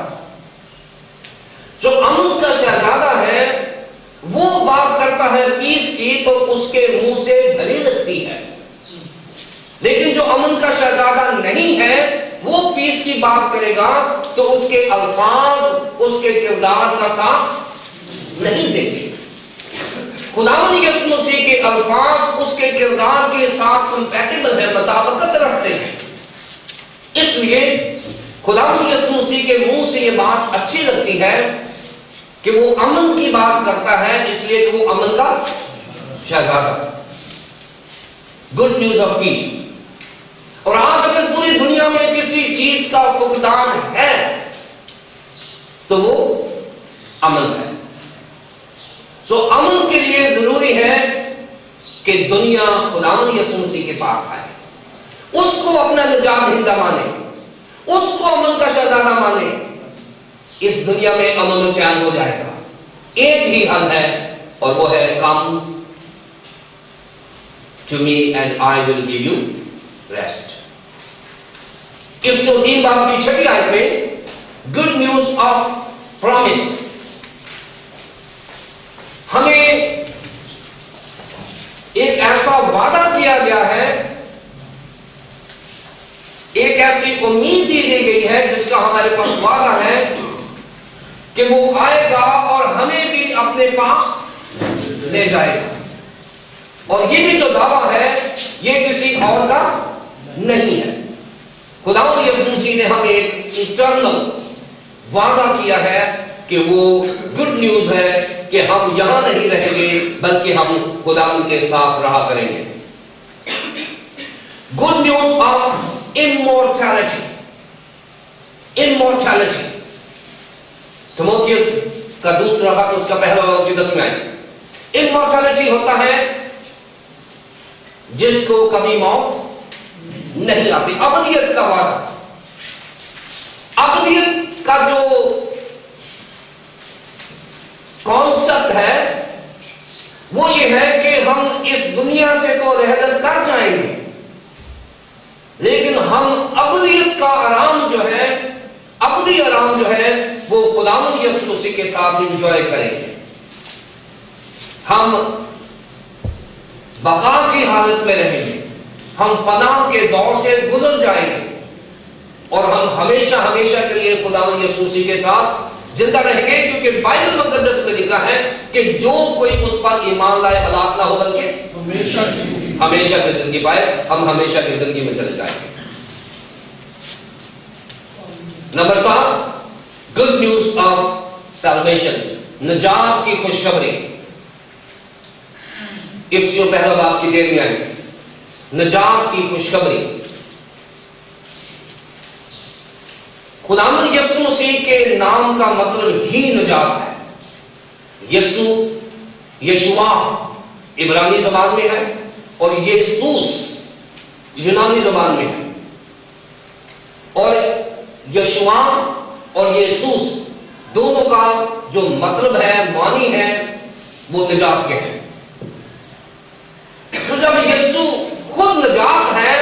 جو امن کا شہزادہ ہے وہ بات کرتا ہے پیس کی تو اس کے منہ سے بھری لگتی ہے، لیکن جو امن کا شہزادہ نہیں ہے وہ پیس کی بات کرے گا تو اس کے الفاظ اس کے کردار کا ساتھ نہیں دیں گے۔ خداوند یسوع مسیح کے الفاظ اس کے کردار کے ساتھ کمپیٹیبل ہے، مطابقت رکھتے ہیں، اس لیے خداوند یسوع مسیح کے منہ سے یہ بات اچھی لگتی ہے کہ وہ امن کی بات کرتا ہے، اس لیے کہ وہ امن کا شہزادہ، گڈ نیوز آف پیس۔ اور آج اگر پوری دنیا میں کسی چیز کا فقدان ہے تو وہ امن ہے۔ سو امن کے لیے ضروری ہے کہ دنیا خداوند یسوع مسیح کے پاس آئے، اس کو اپنا نجات دہندہ مانے، اس کو امن کا شہزادہ مانے، اس دنیا میں امن و چین ہو جائے گا۔ ایک ہی حل ہے اور وہ ہے come to me and I will give you rest. 103 باب کی 6 آیت میں گڈ نیوز آف پرومس، ہمیں ایک ایسا وعدہ کیا گیا ہے، ایک ایسی امید دی گئی ہے جس کا ہمارے پاس وعدہ ہے کہ وہ آئے گا اور ہمیں بھی اپنے پاس لے جائے گا۔ اور یہ بھی جو دعویٰ ہے یہ کسی اور کا نہیں ہے، خداوند یسوع مسیح نے ہمیں ایک ایٹرنل وعدہ کیا ہے کہ وہ گڈ نیوز ہے کہ ہم یہاں نہیں رہیں گے بلکہ ہم خداوند کے ساتھ رہا کریں گے۔ Good news of immortality، immortality، تیموتھیوس کا دوسرا خط اس کا پہلا باب کی 10 آیت۔ immortality ہوتا ہے جس کو کبھی موت نہیں آتی، ابدیت کا وعدہ۔ ابدیت کا جو کانسیپٹ ہے وہ یہ ہے کہ ہم اس دنیا سے تو رحلت کر جائیں گے لیکن ہم ابدیت کا آرام جو ہے، ابدی آرام جو ہے وہ خداوند یسوع مسیح کے ساتھ انجوائے کریں گے۔ ہم بقا کی حالت میں رہیں گے، ہم پناہ کے دور سے گزر جائیں گے اور ہم ہمیشہ ہمیشہ کے لیے خداوند یسوع مسیح کے ساتھ زندہ رہیں گے، کیونکہ بائبل مقدس میں لکھا ہے کہ جو کوئی اس پر ایمان لائے ہلاک نہ ہو بلکہ ہمیشہ کی زندگی پائے۔ ہم ہمیشہ کی زندگی میں چلے جائیں گے۔ Number 7، good news of salvation, نجات کی خوشخبری۔ افسیوں پہلا باب کی 13 آیت، نجات کی خوشخبری۔ خداوند یسوع مسیح کے نام کا مطلب ہی نجات ہے۔ یسوع، یشوع عبرانی زبان میں ہے اور یسوس یونانی زبان میں ہے، اور یشوع اور یسوس دونوں کا جو مطلب ہے، معنی ہے، وہ نجات کے ہیں۔ تو جب یسوع خود نجات ہے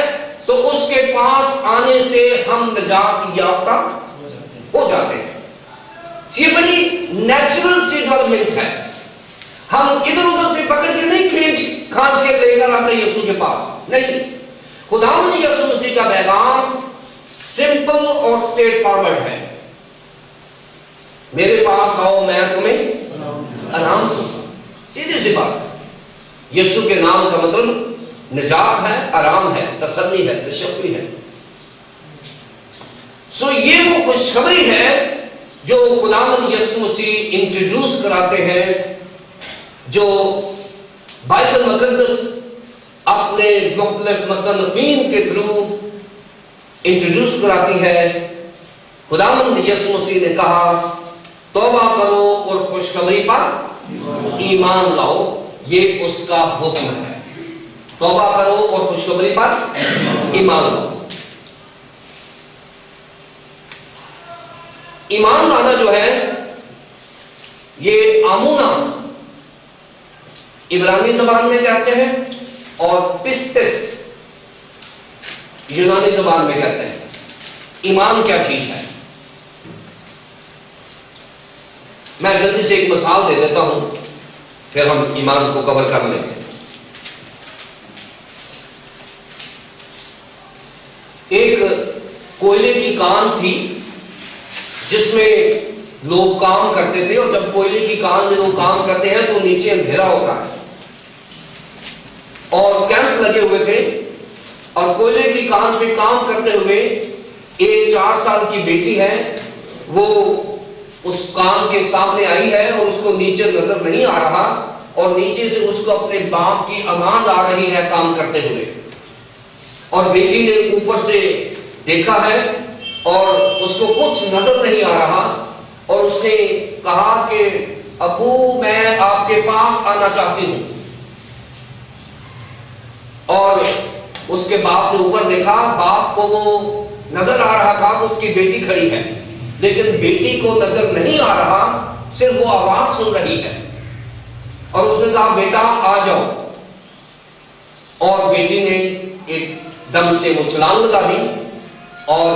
تو اس کے پاس آنے سے ہم نجات یافتہ ہو جاتے ہیں۔ یہ بڑی نیچرل سی ڈیولپمنٹ ہے، ہم ادھر ادھر سے پکڑ کے نہیں کھانچ کے لے کر آتے یسوع کے پاس، نہیں۔ خداوند یسوع مسیح کا پیغام سمپل اور اسٹریٹ فارورڈ ہے، میرے پاس آؤ میں تمہیں آرام دوں، سیدھی سی بات۔ یسوع کے نام کا مطلب نجات ہے، آرام ہے، تسلی ہے، تشفی ہے۔ سو یہ وہ خوشخبری ہے جو خداوند یسوع مسیح انٹروڈیوس کراتے ہیں، جو بائبل مقدس اپنے مختلف مصنفین کے تھرو انٹروڈیوس کراتی ہے۔ خداوند یسوع مسیح نے کہا توبہ کرو اور خوشخبری پر ایمان لاؤ، یہ اس کا حکم ہے۔ توبہ کرو اور خوشخبری پر ایمان لاؤ۔ ایمان لانا جو ہے یہ آمونا عبرانی زبان میں کہتے ہیں اور پستس یونانی زبان میں کہتے ہیں۔ ایمان کیا چیز ہے؟ میں جلدی سے ایک مثال دے دیتا ہوں۔ پھر ہم ایمان کو کور کر لیں گے۔ ایک کوئلے کی کان تھی جس میں لوگ کام کرتے تھے، اور جب کوئلے کی کان میں لوگ کام کرتے ہیں تو نیچے اندھیرا ہوتا ہے، اور کیمپ لگے ہوئے تھے، اور کوئلے کی کان پہ کام کرتے ہوئے ایک 4 سال کی بیٹی ہے، وہ اس کان کے سامنے آئی ہے اور اس کو نیچے نظر نہیں آ رہا، اور نیچے سے اس کو اپنے باپ کی آواز آ رہی ہے کام کرتے ہوئے، اور بیٹی نے اوپر سے دیکھا ہے اور اس کو کچھ نظر نہیں آ رہا، اور اس نے کہا کہ ابو میں آپ کے پاس آنا چاہتی ہوں، اور اس کے باپ نے اوپر دیکھا، باپ کو وہ نظر آ رہا تھا کہ اس کی بیٹی کھڑی ہے، لیکن بیٹی کو نظر نہیں آ رہا، صرف وہ آواز سن رہی ہے، اور اس نے کہا بیٹا آ جاؤ، اور بیٹی نے ایک دم سے وہ چھلانگ لگا دی، اور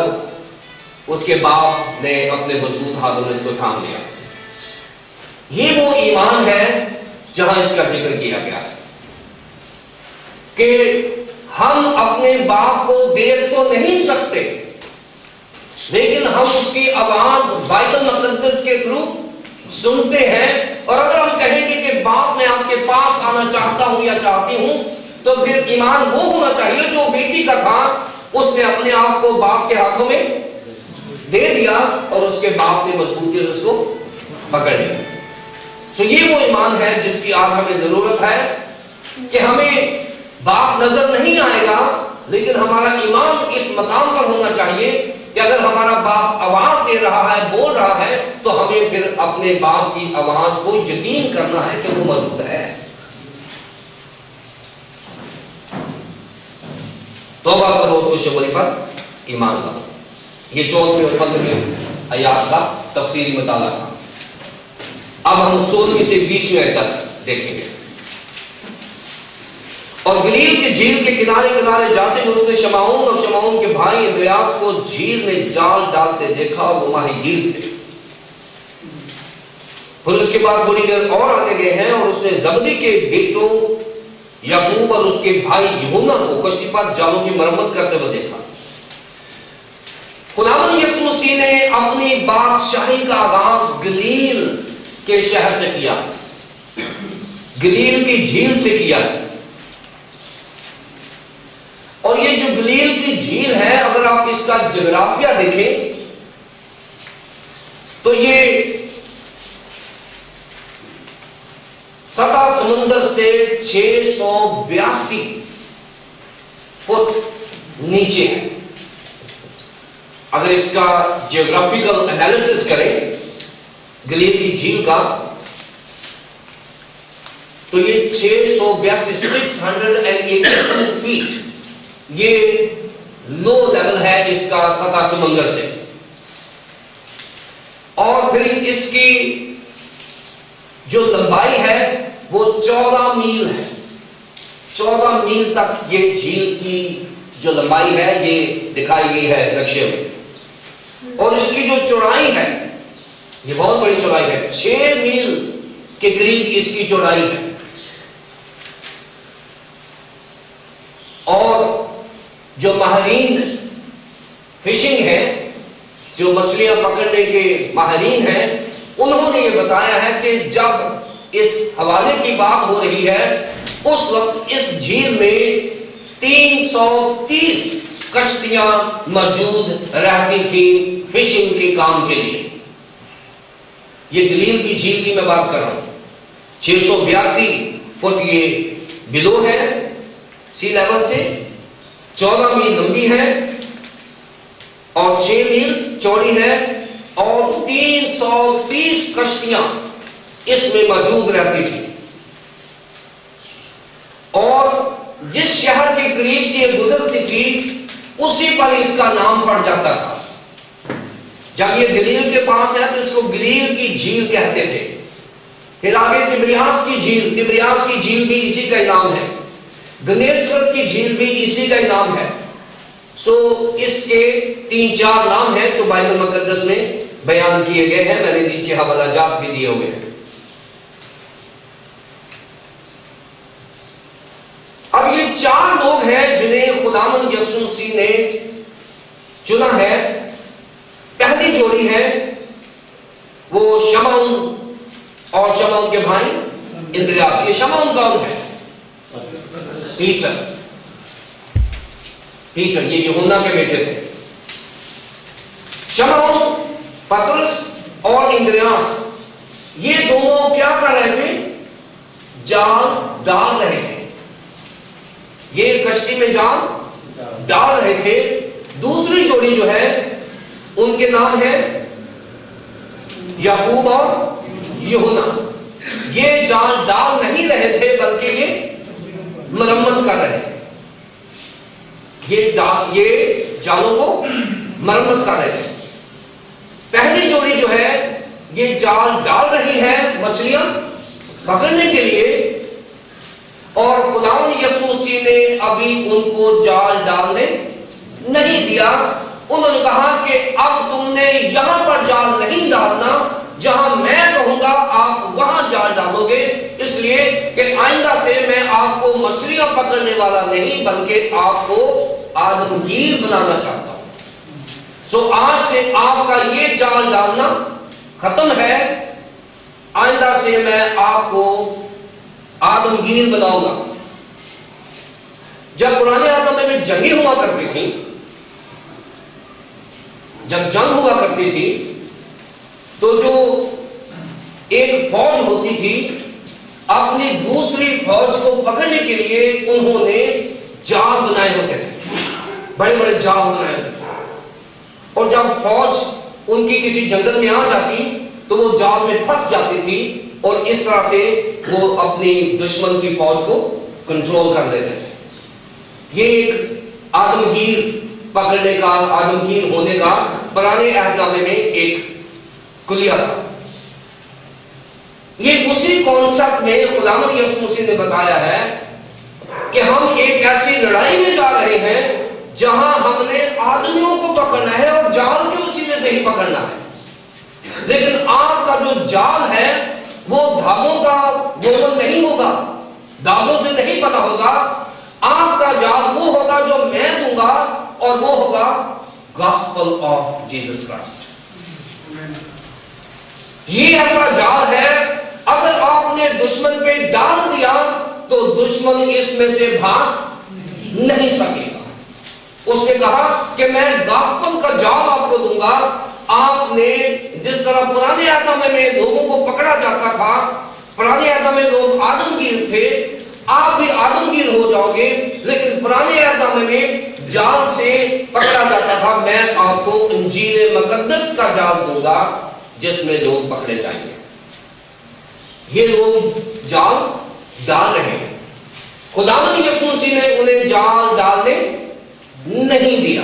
اس کے باپ نے اپنے مضبوط ہاتھوں میں اس کو تھام لیا۔ یہ وہ ایمان ہے جہاں اس کا ذکر کیا گیا کہ ہم اپنے باپ کو دیکھ تو نہیں سکتے، لیکن ہم اس کی آواز بائبل مقدس کے تھرو سنتے ہیں، اور اگر ہم کہیں گے کہ باپ میں آپ کے پاس آنا چاہتا ہوں یا چاہتی ہوں، تو پھر ایمان وہ ہونا چاہیے جو بیٹی کا تھا، اس نے اپنے آپ کو باپ کے ہاتھوں میں دے دیا، اور اس کے باپ نے مضبوطی سے اس کو پکڑ لیا۔ سو یہ وہ ایمان ہے جس کی آج ہمیں ضرورت ہے کہ ہمیں باپ نظر نہیں آئے گا، لیکن ہمارا ایمان اس مقام پر ہونا چاہیے کہ اگر ہمارا باپ آواز دے رہا ہے، بول رہا ہے، تو ہمیں پھر اپنے باپ کی آواز کو یقین کرنا ہے کہ وہ موجود ہے۔ توبہ کرو خوشخبری پر ایمان لاؤ۔ یہ 14ویں اور 15ویں آیات کا تفسیری مطالعہ تھا۔ اب ہم 16ویں سے 20ویں آیت تک دیکھیں گے۔ اور گلیل کی جھیل کے کنارے کنارے جاتے ہوئے اس نے شمعون اور شمعون کے بھائی اندریاس کو جھیل میں جال ڈالتے دیکھا، وہ ماہی گیر تھے۔ پھر اس کے بعد تھوڑی دیر اور آگے گئے ہیں، اور اس نے زبدی کے بیٹوں یعقوب اور اس کے بھائی یوحنا کو کشتی پر جالوں کی مرمت کرتے ہوئے دیکھا۔ خداوند یسوع مسیح نے اپنی بادشاہی کا آغاز گلیل کے شہر سے کیا، گلیل کی جھیل سے کیا، اور یہ جو گلیل کی جھیل ہے، اگر آپ اس کا جغرافیہ دیکھیں تو یہ سطح سمندر سے 682 فٹ نیچے ہے۔ اگر اس کا جیوگرافیکل انالیسس کریں گلیل کی جھیل کا، تو یہ 682 فیٹ یہ لو لیول ہے اس کا سطح سمندر سے، اور پھر اس کی جو لمبائی ہے وہ 14 میل ہے۔ 14 میل تک یہ جھیل کی جو لمبائی ہے یہ دکھائی گئی ہے نقشے میں، اور اس کی جو چوڑائی ہے یہ بہت بڑی چوڑائی ہے، 6 میل کے قریب اس کی چوڑائی ہے، اور جو ماہرین فشنگ ہے، جو مچھلیاں پکڑنے کے ماہرین ہیں، انہوں نے یہ بتایا ہے کہ جب اس حوالے کی بات ہو رہی ہے اس وقت اس جھیل میں 330 کشتیاں موجود رہتی تھیں فشنگ کے کام کے لیے۔ یہ گلیل کی جھیل کی میں بات کر رہا ہوں، 682 فٹ یہ بلو ہے سی لیول سے، 14 میل لمبی ہے اور 6 میل چوڑی ہے، اور 330 کشتیاں اس میں موجود رہتی تھی، اور جس شہر کے قریب سے یہ گزرتی تھی اسی پر اس کا نام پڑ جاتا تھا۔ جب یہ گلیل کے پاس ہے تو اس کو گلیل کی جھیل کہتے تھے۔ پھر آگے تبریاس کی جھیل، تبریاس کی جھیل بھی اسی کا نام ہے، گنیسرت کی جھیل بھی اسی کا نام ہے۔ سو اس کے 3-4 نام ہیں جو بائبل مقدس میں بیان کیے گئے ہیں، میں نے نیچے حوالہ جات بھی دیے ہوئے ہیں۔ اب یہ 4 لوگ ہیں جنہیں خداوند یسوع مسیح نے چنا ہے. پہلی جوڑی ہے وہ شمعون اور شمعون کے بھائی اندریاس. یہ شمعون کون ہے؟ پیٹر یہ یوحنا کے بیٹے تھے. شمعون، پترس اور اندریاس یہ دونوں کیا کر رہے تھے؟ جال ڈال رہے تھے. یہ کشتی میں جال ڈال رہے تھے. دوسری جوڑی جو ہے ان کے نام ہے یعقوب اور یوحنا. یہ جال ڈال نہیں رہے تھے بلکہ یہ مرمت کر رہے تھے. یہ جالوں کو مرمت کر رہے تھے. پہلی جوڑی جو ہے یہ جال ڈال رہی ہے مچھلیاں پکڑنے کے لیے، اور خداوند یسوع مسیح نے ابھی ان کو جال ڈالنے نہیں دیا. انہوں نے کہا کہ اب تم نے یہاں پر جال نہیں ڈالنا، جہاں میں کہوں گا آپ وہاں جال ڈالو گے، اس لیے کہ آئندہ سے میں آپ کو مچھلیاں پکڑنے والا نہیں بلکہ آپ کو آدمگیر بنانا چاہتا ہوں. سو آج سے آپ کا یہ جال ڈالنا ختم ہے. آئندہ سے میں آپ کو آدمگیر بناؤں گا. جب پرانے عہد میں جنگیں ہوا کرتی تھیں، جب جنگ ہوا کرتی تھی تو جو ایک فوج ہوتی تھی اپنی دوسری فوج کو پکڑنے کے لیے انہوں نے جال بنائے ہوتے تھے، بڑے بڑے جال بنائے ہوتے تھے. اور جب فوج ان کی کسی جنگل میں آ جاتی تو وہ جال میں پھنس جاتی تھی اور اس طرح سے وہ اپنی دشمن کی فوج کو کنٹرول کر لیتے تھے. یہ ایک آدمگیر پکڑنے کا، آدمگیر ہونے کا پرانے عہد نامے میں ایک کلیہ تھا. یہ اسی کانسیپٹ میں خداوند یسوع مسیح نے بتایا ہے کہ ہم ایک ایسی لڑائی میں جا رہے ہیں جہاں ہم نے آدمیوں کو پکڑنا ہے اور جال کے اسی میں سے ہی پکڑنا ہے. لیکن آپ کا جو جال ہے وہ دھاگوں کا ووون نہیں ہوگا، دھاگوں سے نہیں بنا ہوگا. آپ کا جال وہ ہوگا جو میں دوں گا، اور وہ ہوگا گاسپل آف جیسس کرائسٹ. یہ ایسا جال ہے اگر آپ نے دشمن پہ ڈال دیا تو دشمن اس میں سے بھاگ نہیں سکے گا. اس نے کہا کہ میں گاسپل کا جال آپ کو دوں گا. آپ نے جس طرح پرانے عہد میں لوگوں کو پکڑا جاتا تھا، پرانے عہد میں لوگ آدمگیر تھے، آپ بھی آدمگیر ہو جاؤ گے. لیکن پرانے عہد میں جال سے پکڑا جاتا تھا. میں آپ کو انجیل مقدس کا جال دوں گا جس میں لوگ پکڑے جائیں گے. یہ لوگ جال ڈال رہے ہیں. خداوند یسوع مسیح نے انہیں جال ڈالنے نہیں دیا.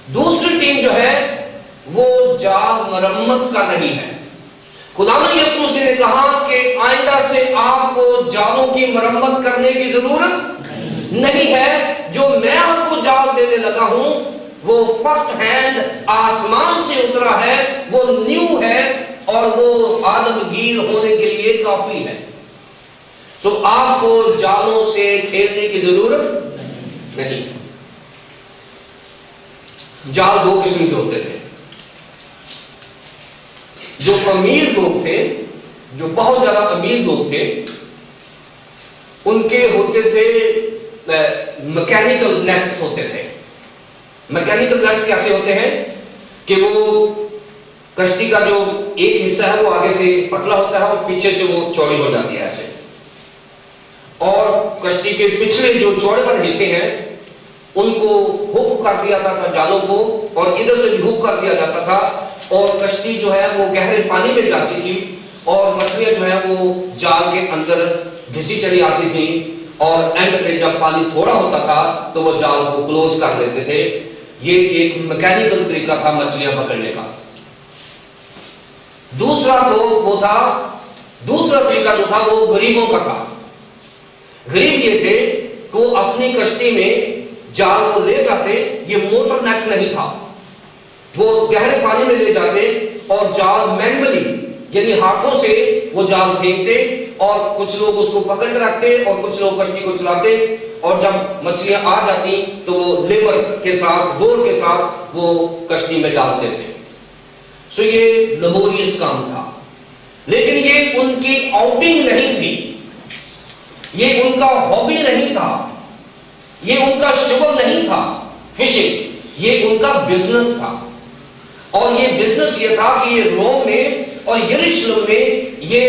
دوسری ٹیم جو ہے وہ جال مرمت کر رہی ہے. خداوند یسوع مسیح نے کہا کہ آئندہ سے آپ کو جالوں کی مرمت کرنے کی ضرورت نہیں ہے. جو میں آپ کو جال دینے لگا ہوں وہ فرسٹ ہینڈ آسمان سے اترا ہے، وہ نیو ہے اور وہ آدمگیر ہونے کے لیے کافی ہے. سو آپ کو جالوں سے کھیلنے کی ضرورت نہیں. جال 2 قسم کے ہوتے تھے. جو امیر لوگ تھے، جو بہت زیادہ امیر لوگ تھے، ان کے ہوتے تھے میکینیکل نیٹس ہوتے تھے. میکینیکل نیٹس کیسے ہوتے ہیں کہ وہ کشتی کا جو ایک حصہ ہے وہ آگے سے پتلا ہوتا ہے اور پیچھے سے وہ چوڑی ہو جاتی ہے ایسے، اور کشتی کے پچھلے جو چوڑے والے حصے ہیں ان کو ہک کر دیا جاتا تھا جالوں کو، اور ادھر سے بھی ہک کر دیا جاتا تھا، اور کشتی جو ہے وہ گہرے پانی میں جاتی تھی اور مچھلیاں جو ہے وہ جال کے اندر گھسی چلی آتی تھی، اور اینڈ پہ جب پانی تھوڑا ہوتا تھا تو وہ جال کو کلوز کر دیتے تھے. یہ ایک میکینیکل طریقہ تھا مچھلیاں پکڑنے کا. دوسرا طریقہ جو تھا وہ غریبوں کا تھا. غریب یہ تھے کہ وہ اپنی کشتی میں جال کو لے جاتے. یہ موٹر نیٹ نہیں تھا، وہ گہرے پانی میں لے جاتے اور جال مینولی یعنی ہاتھوں سے وہ جال پھینکتے اور کچھ لوگ اس کو پکڑ کے رکھتے اور کچھ لوگ کشتی کو چلاتے، اور جب مچھلیاں آ جاتی تو وہ لیبر کے ساتھ، زور کے ساتھ وہ کشتی میں ڈالتے تھے۔ سو یہ لیبوریس کام تھا، لیکن یہ ان کی آؤٹنگ نہیں تھی، یہ ان کا ہابی نہیں تھا، یہ ان کا شغل نہیں تھا فشنگ، یہ ان کا بزنس تھا۔ اور یہ بزنس یہ تھا کہ یہ روم میں اور یروشلم میں یہ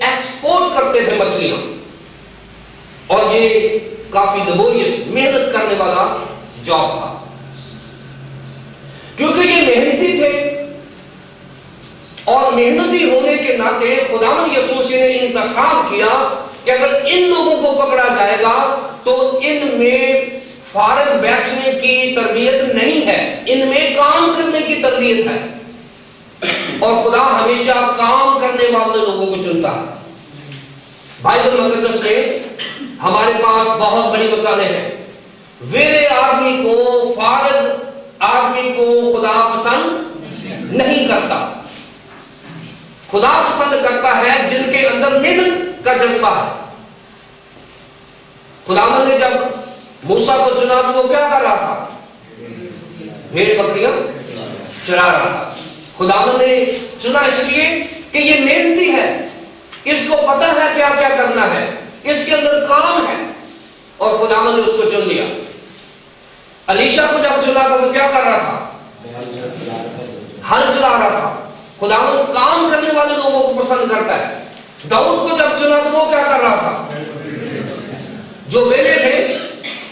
ایکسپورٹ کرتے تھے مچھلیاں، اور یہ کافی لیبوریس، محنت کرنے والا جاب تھا۔ کیونکہ یہ محنتی تھے اور محنتی ہونے کے ناطے خداوند یسوع مسیح نے انتخاب کیا کہ اگر ان لوگوں کو پکڑا جائے گا تو ان میں فارغ بیٹھنے کی تربیت نہیں ہے، ان میں کام کرنے کی تربیت ہے، اور خدا ہمیشہ کام کرنے والے لوگوں کو چنتا ہے۔ بائبل مقدس میں ہمارے پاس بہت بڑی مثالیں ہیں۔ ویلے آدمی کو، فارغ آدمی کو خدا پسند نہیں کرتا۔ خدا پسند کرتا ہے جن کے اندر محنت کا جذبہ ہے۔ خداوند نے جب موسیٰ کو چنا تو وہ کیا کر رہا تھا؟ بھیڑ بکریاں چرا رہا تھا۔ خداوند نے چنا اس لیے کہ یہ محنتی ہے، اس کو پتہ ہے کیا کیا کرنا ہے، اس کے اندر کام ہے، اور خداوند نے اس کو چن لیا۔ الیشا کو جب چنا تھا تو کیا کر رہا تھا؟ ہل چلا رہا تھا۔ خداوند کام کرنے والے لوگوں کو پسند کرتا ہے۔ داؤد کو جب چنا تو وہ کیا کر رہا تھا؟ جو ویلے تھے،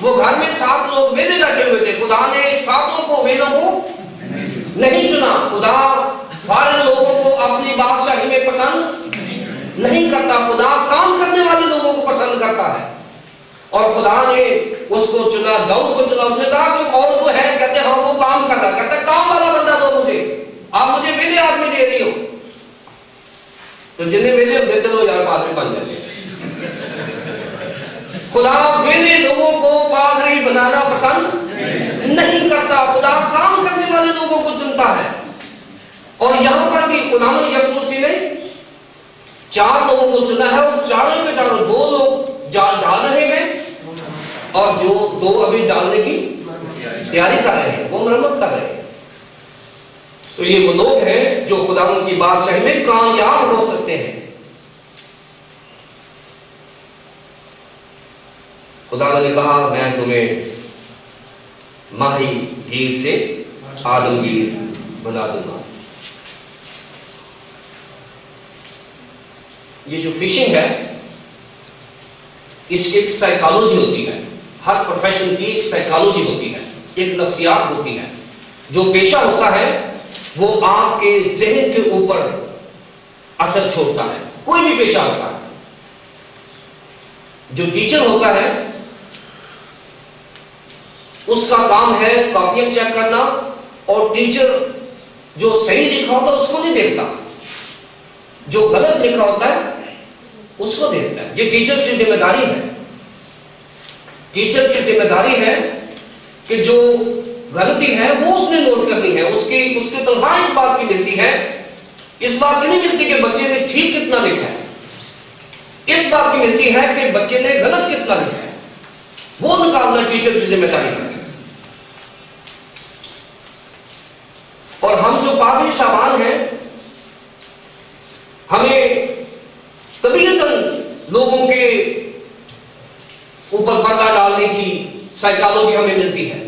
وہ گھر میں 7 لوگ ویلے بیٹھے ہوئے تھے، خدا نے 7 کو ویلوں کو نہیں چنا۔ خدا فارغ لوگوں کو اپنی بادشاہی میں پسند نہیں کرتا، خدا کام کرنے والے لوگوں کو پسند کرتا ہے، اور خدا نے اس کو چنا، داؤد کو چنا۔ اس نے کہا کہ اور وہ ہے، کہتے ہاں وہ کام کر رہا ہے، کہتے کام والا بندہ دو مجھے، آپ مجھے ویلے آدمی دے رہی ہو۔ تو جنہیں ویلے ہوتے چلو یار پادری بن جاتے ہیں۔ خدا ویلے لوگوں کو پادری بنانا پسند نہیں کرتا، خدا کام کرنے والے لوگوں کو چنتا ہے۔ اور یہاں پر بھی خداوند یسوع مسیح نے 4 لوگوں کو چنا ہے، اور چاروں کے چاروں 2 لوگ جال ڈال رہے ہیں، اور جو 2 ابھی ڈالنے کی تیاری کر رہے ہیں، وہ مرمت کر رہے ہیں۔ تو یہ وہ لوگ ہیں جو خداوند کی بادشاہی میں کامیاب ہو سکتے ہیں۔ خدا نے کہا میں تمہیں ماہی گیر سے آدمگیر بنا دوں گا۔ یہ جو فشنگ ہے، اس کی ایک سائیکالوجی ہوتی ہے، ہر پروفیشن کی ایک سائیکالوجی ہوتی ہے، ایک نفسیات ہوتی ہے۔ جو پیشہ ہوتا ہے وہ آپ کے ذہن کے اوپر اثر چھوڑتا ہے، کوئی بھی پیشہ ہوتا ہے۔ جو ٹیچر ہوتا ہے اس کا کام ہے کاپیاں چیک کرنا، اور ٹیچر جو صحیح لکھا ہوتا ہے اس کو نہیں دیکھتا، جو غلط لکھا ہوتا ہے اس کو دیکھتا ہے۔ یہ ٹیچر کی ذمہ داری ہے۔ ٹیچر کی ذمہ داری ہے کہ جو غلطی ہے وہ اس نے نوٹ کرنی ہے۔ اس کی تنخواہ اس بات کی ملتی ہے، اس بات کی نہیں ملتی کہ بچے نے ٹھیک کتنا لکھا ہے، اس بات کی ملتی ہے کہ بچے نے غلط کتنا لکھا ہے، وہ نکالنا ٹیچر کی ذمہ داری ہے۔ اور ہم جو پادری صاحبان ہیں، ہمیں طبیعتاً لوگوں کے اوپر پردہ ڈالنے کی سائیکالوجی ہمیں ملتی ہے۔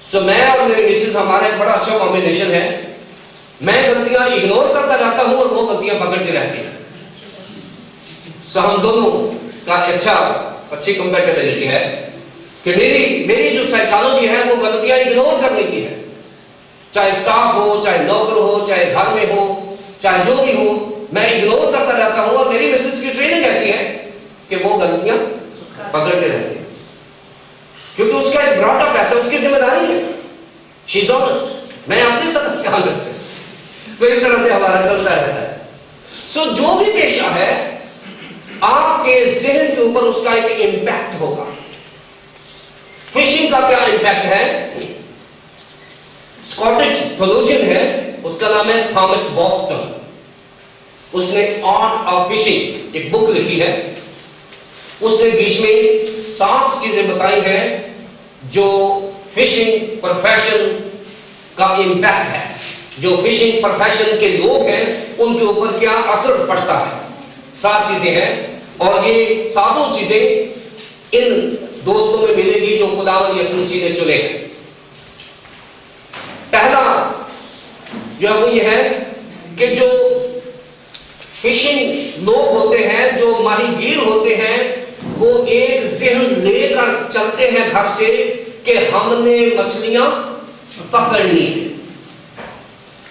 سو میں اور میرے مسز ہمارا ایک بڑا اچھا کمبینیشن ہے۔ میں غلطیاں اگنور کرتا جاتا ہوں اور وہ غلطیاں پکڑتی رہتی ہیں۔ سو ہم دونوں کا اچھی کمپیٹیبلٹی ہے کہ میری جو سائیکالوجی ہے وہ غلطیاں اگنور کرنے کی ہے، چاہے اسٹاف ہو، چاہے نوکر ہو، چاہے گھر میں ہو، چاہے جو بھی ہو، میں اگنور کرتا رہتا ہوں۔ اور میری مسز کی ٹریننگ ایسی ہے کہ وہ غلطیاں پکڑتے رہتے ہیں، کیونکہ اس کا ایک براٹ اپ ہے، اس کی ذمہ داری ہے۔ شی از آنسٹ، میں اپنے ساتھ آنسٹ ہے۔ سو اس طرح سے ہمارا چلتا رہتا ہے۔ سو جو بھی پیشہ ہے، آپ کے ذہن کے اوپر اس کا ایک امپیکٹ ہوگا۔ فشنگ کا کیا امپیکٹ ہے؟ اسکاٹش تھیولوجین ہے، اس کا نام ہے تھامس باسٹن۔ اس نے آرٹ آف فشنگ ایک بک لکھی ہے. اس نے بیچ میں 7 چیزیں بتائی ہیں جو فشنگ پروفیشن کا امپیکٹ ہے, جو فشنگ پروفیشن کے لوگ ہیں ان کے اوپر کیا اثر پڑتا ہے. 7 چیزیں ہیں اور یہ 7 چیزیں ان دوستوں میں ملے گی جو خداوند یسوع مسیح نے چنے ہیں. پہلا جو ہے وہ یہ ہے کہ جو فشنگ لوگ ہوتے ہیں, جو ماہی گیر ہوتے ہیں, وہ ایک ذہن لے کر چلتے ہیں گھر سے کہ ہم نے مچھلیاں پکڑنی ہے.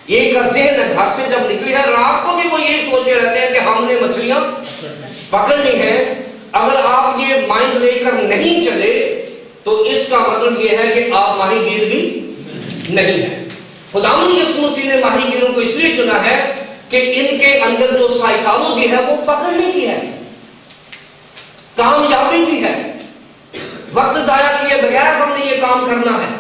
یہ کا ذہن ہے, گھر سے جب نکلے ہیں رات کو بھی وہ یہ سوچتے رہتے ہیں کہ ہم نے مچھلیاں پکڑنی ہے. اگر آپ یہ مائنڈ لے کر نہیں چلے تو اس کا مطلب یہ ہے کہ آپ ماہی گیر بھی نہیں ہے. خداوند یسوع مسیح نے ماہی گیروں کو اس لیے چنا ہے کہ ان کے اندر جو سائیکالوجی ہے وہ پکڑنے کی ہے, کامیابی کی ہے. وقت ضائع کیے بغیر ہم نے یہ کام کرنا ہے.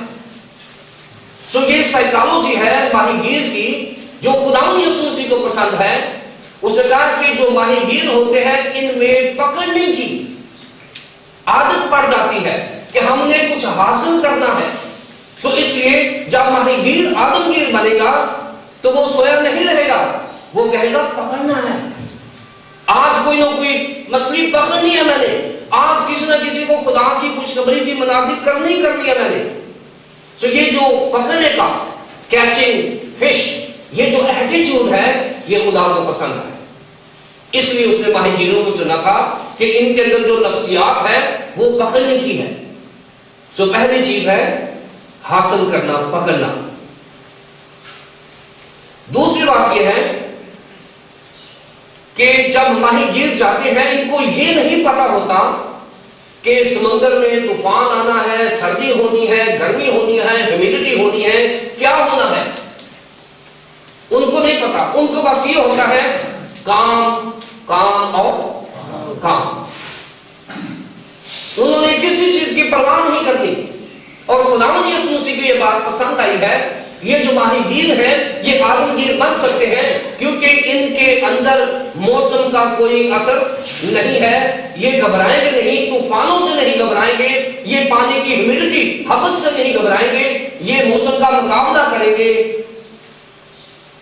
سو یہ سائیکالوجی ہے ماہی گیر کی جو خداوند یسوع مسیح کو پسند ہے. اس نے کہا کہ جو ماہی گیر ہوتے ہیں ان میں پکڑنے کی عادت پڑ جاتی ہے کہ ہم نے کچھ حاصل کرنا ہے. سو اس لیے جب ماہی گیر آدمگیر بنے گا تو وہ سویا نہیں رہے گا, وہ کہے گا پکڑنا ہے. آج کوئی نہ کوئی مچھلی پکڑنی ہے میں نے, آج کسی نہ کسی کو خدا کی خوشخبری کی منادی کرنی ہے میں نے. سو یہ جو پکڑنے کا کیچنگ فش, یہ جو ایٹیٹیوڈ ہے یہ خدا کو پسند ہے. اس لیے اس نے ماہی گیروں کو چنا تھا کہ ان کے اندر جو نفسیات ہے وہ پکڑنے کی ہے. سو پہلی چیز ہے حاصل کرنا, پکڑنا. دوسری بات یہ ہے کہ جب ماہی گیر جاتے ہیں ان کو یہ نہیں پتا ہوتا کہ سمندر میں طوفان آنا ہے, سردی ہونی ہے, گرمی ہونی ہے, ہیومیڈیٹی ہونی ہے, کیا ہونا ہے, ان کو نہیں پتا. ان کو بس یہ ہوتا ہے کام کام اور کام. انہوں نے کسی چیز کی پرواہ نہیں کرنی. اور خداوند یسوع مسیح کو یہ بات پسند آئی ہے, یہ جو ماہی گیر ہیں یہ آدمگیر بن سکتے ہیں کیونکہ ان کے اندر موسم کا کوئی اثر نہیں ہے. یہ گھبرائیں گے نہیں, طوفانوں سے نہیں گھبرائیں گے, یہ پانی کی ہیومیڈیٹی حبس سے نہیں گھبرائیں گے, یہ موسم کا مقابلہ کریں گے.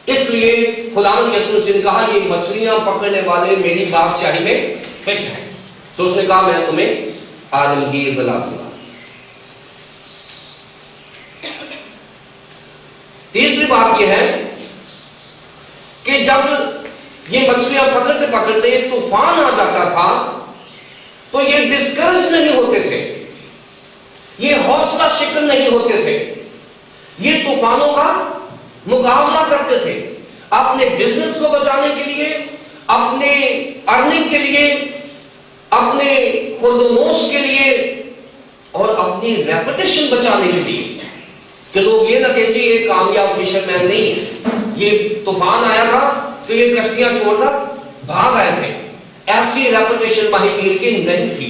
اس لیے خداوند یسوع مسیح نے کہا یہ مچھلیاں پکڑنے والے میری بادشاہی میں فکس ہیں. تو اس نے کہا میں تمہیں آدمگیر بنا دوں گا. تیسری بات یہ ہے کہ جب یہ مچھلیاں پکڑتے پکڑتے طوفان آ جاتا تھا تو یہ ڈسکرج نہیں ہوتے تھے, یہ حوصلہ شکن نہیں ہوتے تھے, یہ طوفانوں کا مقابلہ کرتے تھے اپنے بزنس کو بچانے کے لیے, اپنے ارننگ کے لیے, اپنے خورد و نوش کے لیے اور اپنی ریپوٹیشن بچانے کے لیے کہ لوگ یہ نہ کہیں جی یہ کامیاب فشر مین نہیں ہے, یہ طوفان آیا تھا تو یہ کشتیاں چھوڑ کر بھاگ آئے تھے. ایسی ریپوٹیشن ماہی گیر کی نہیں تھی.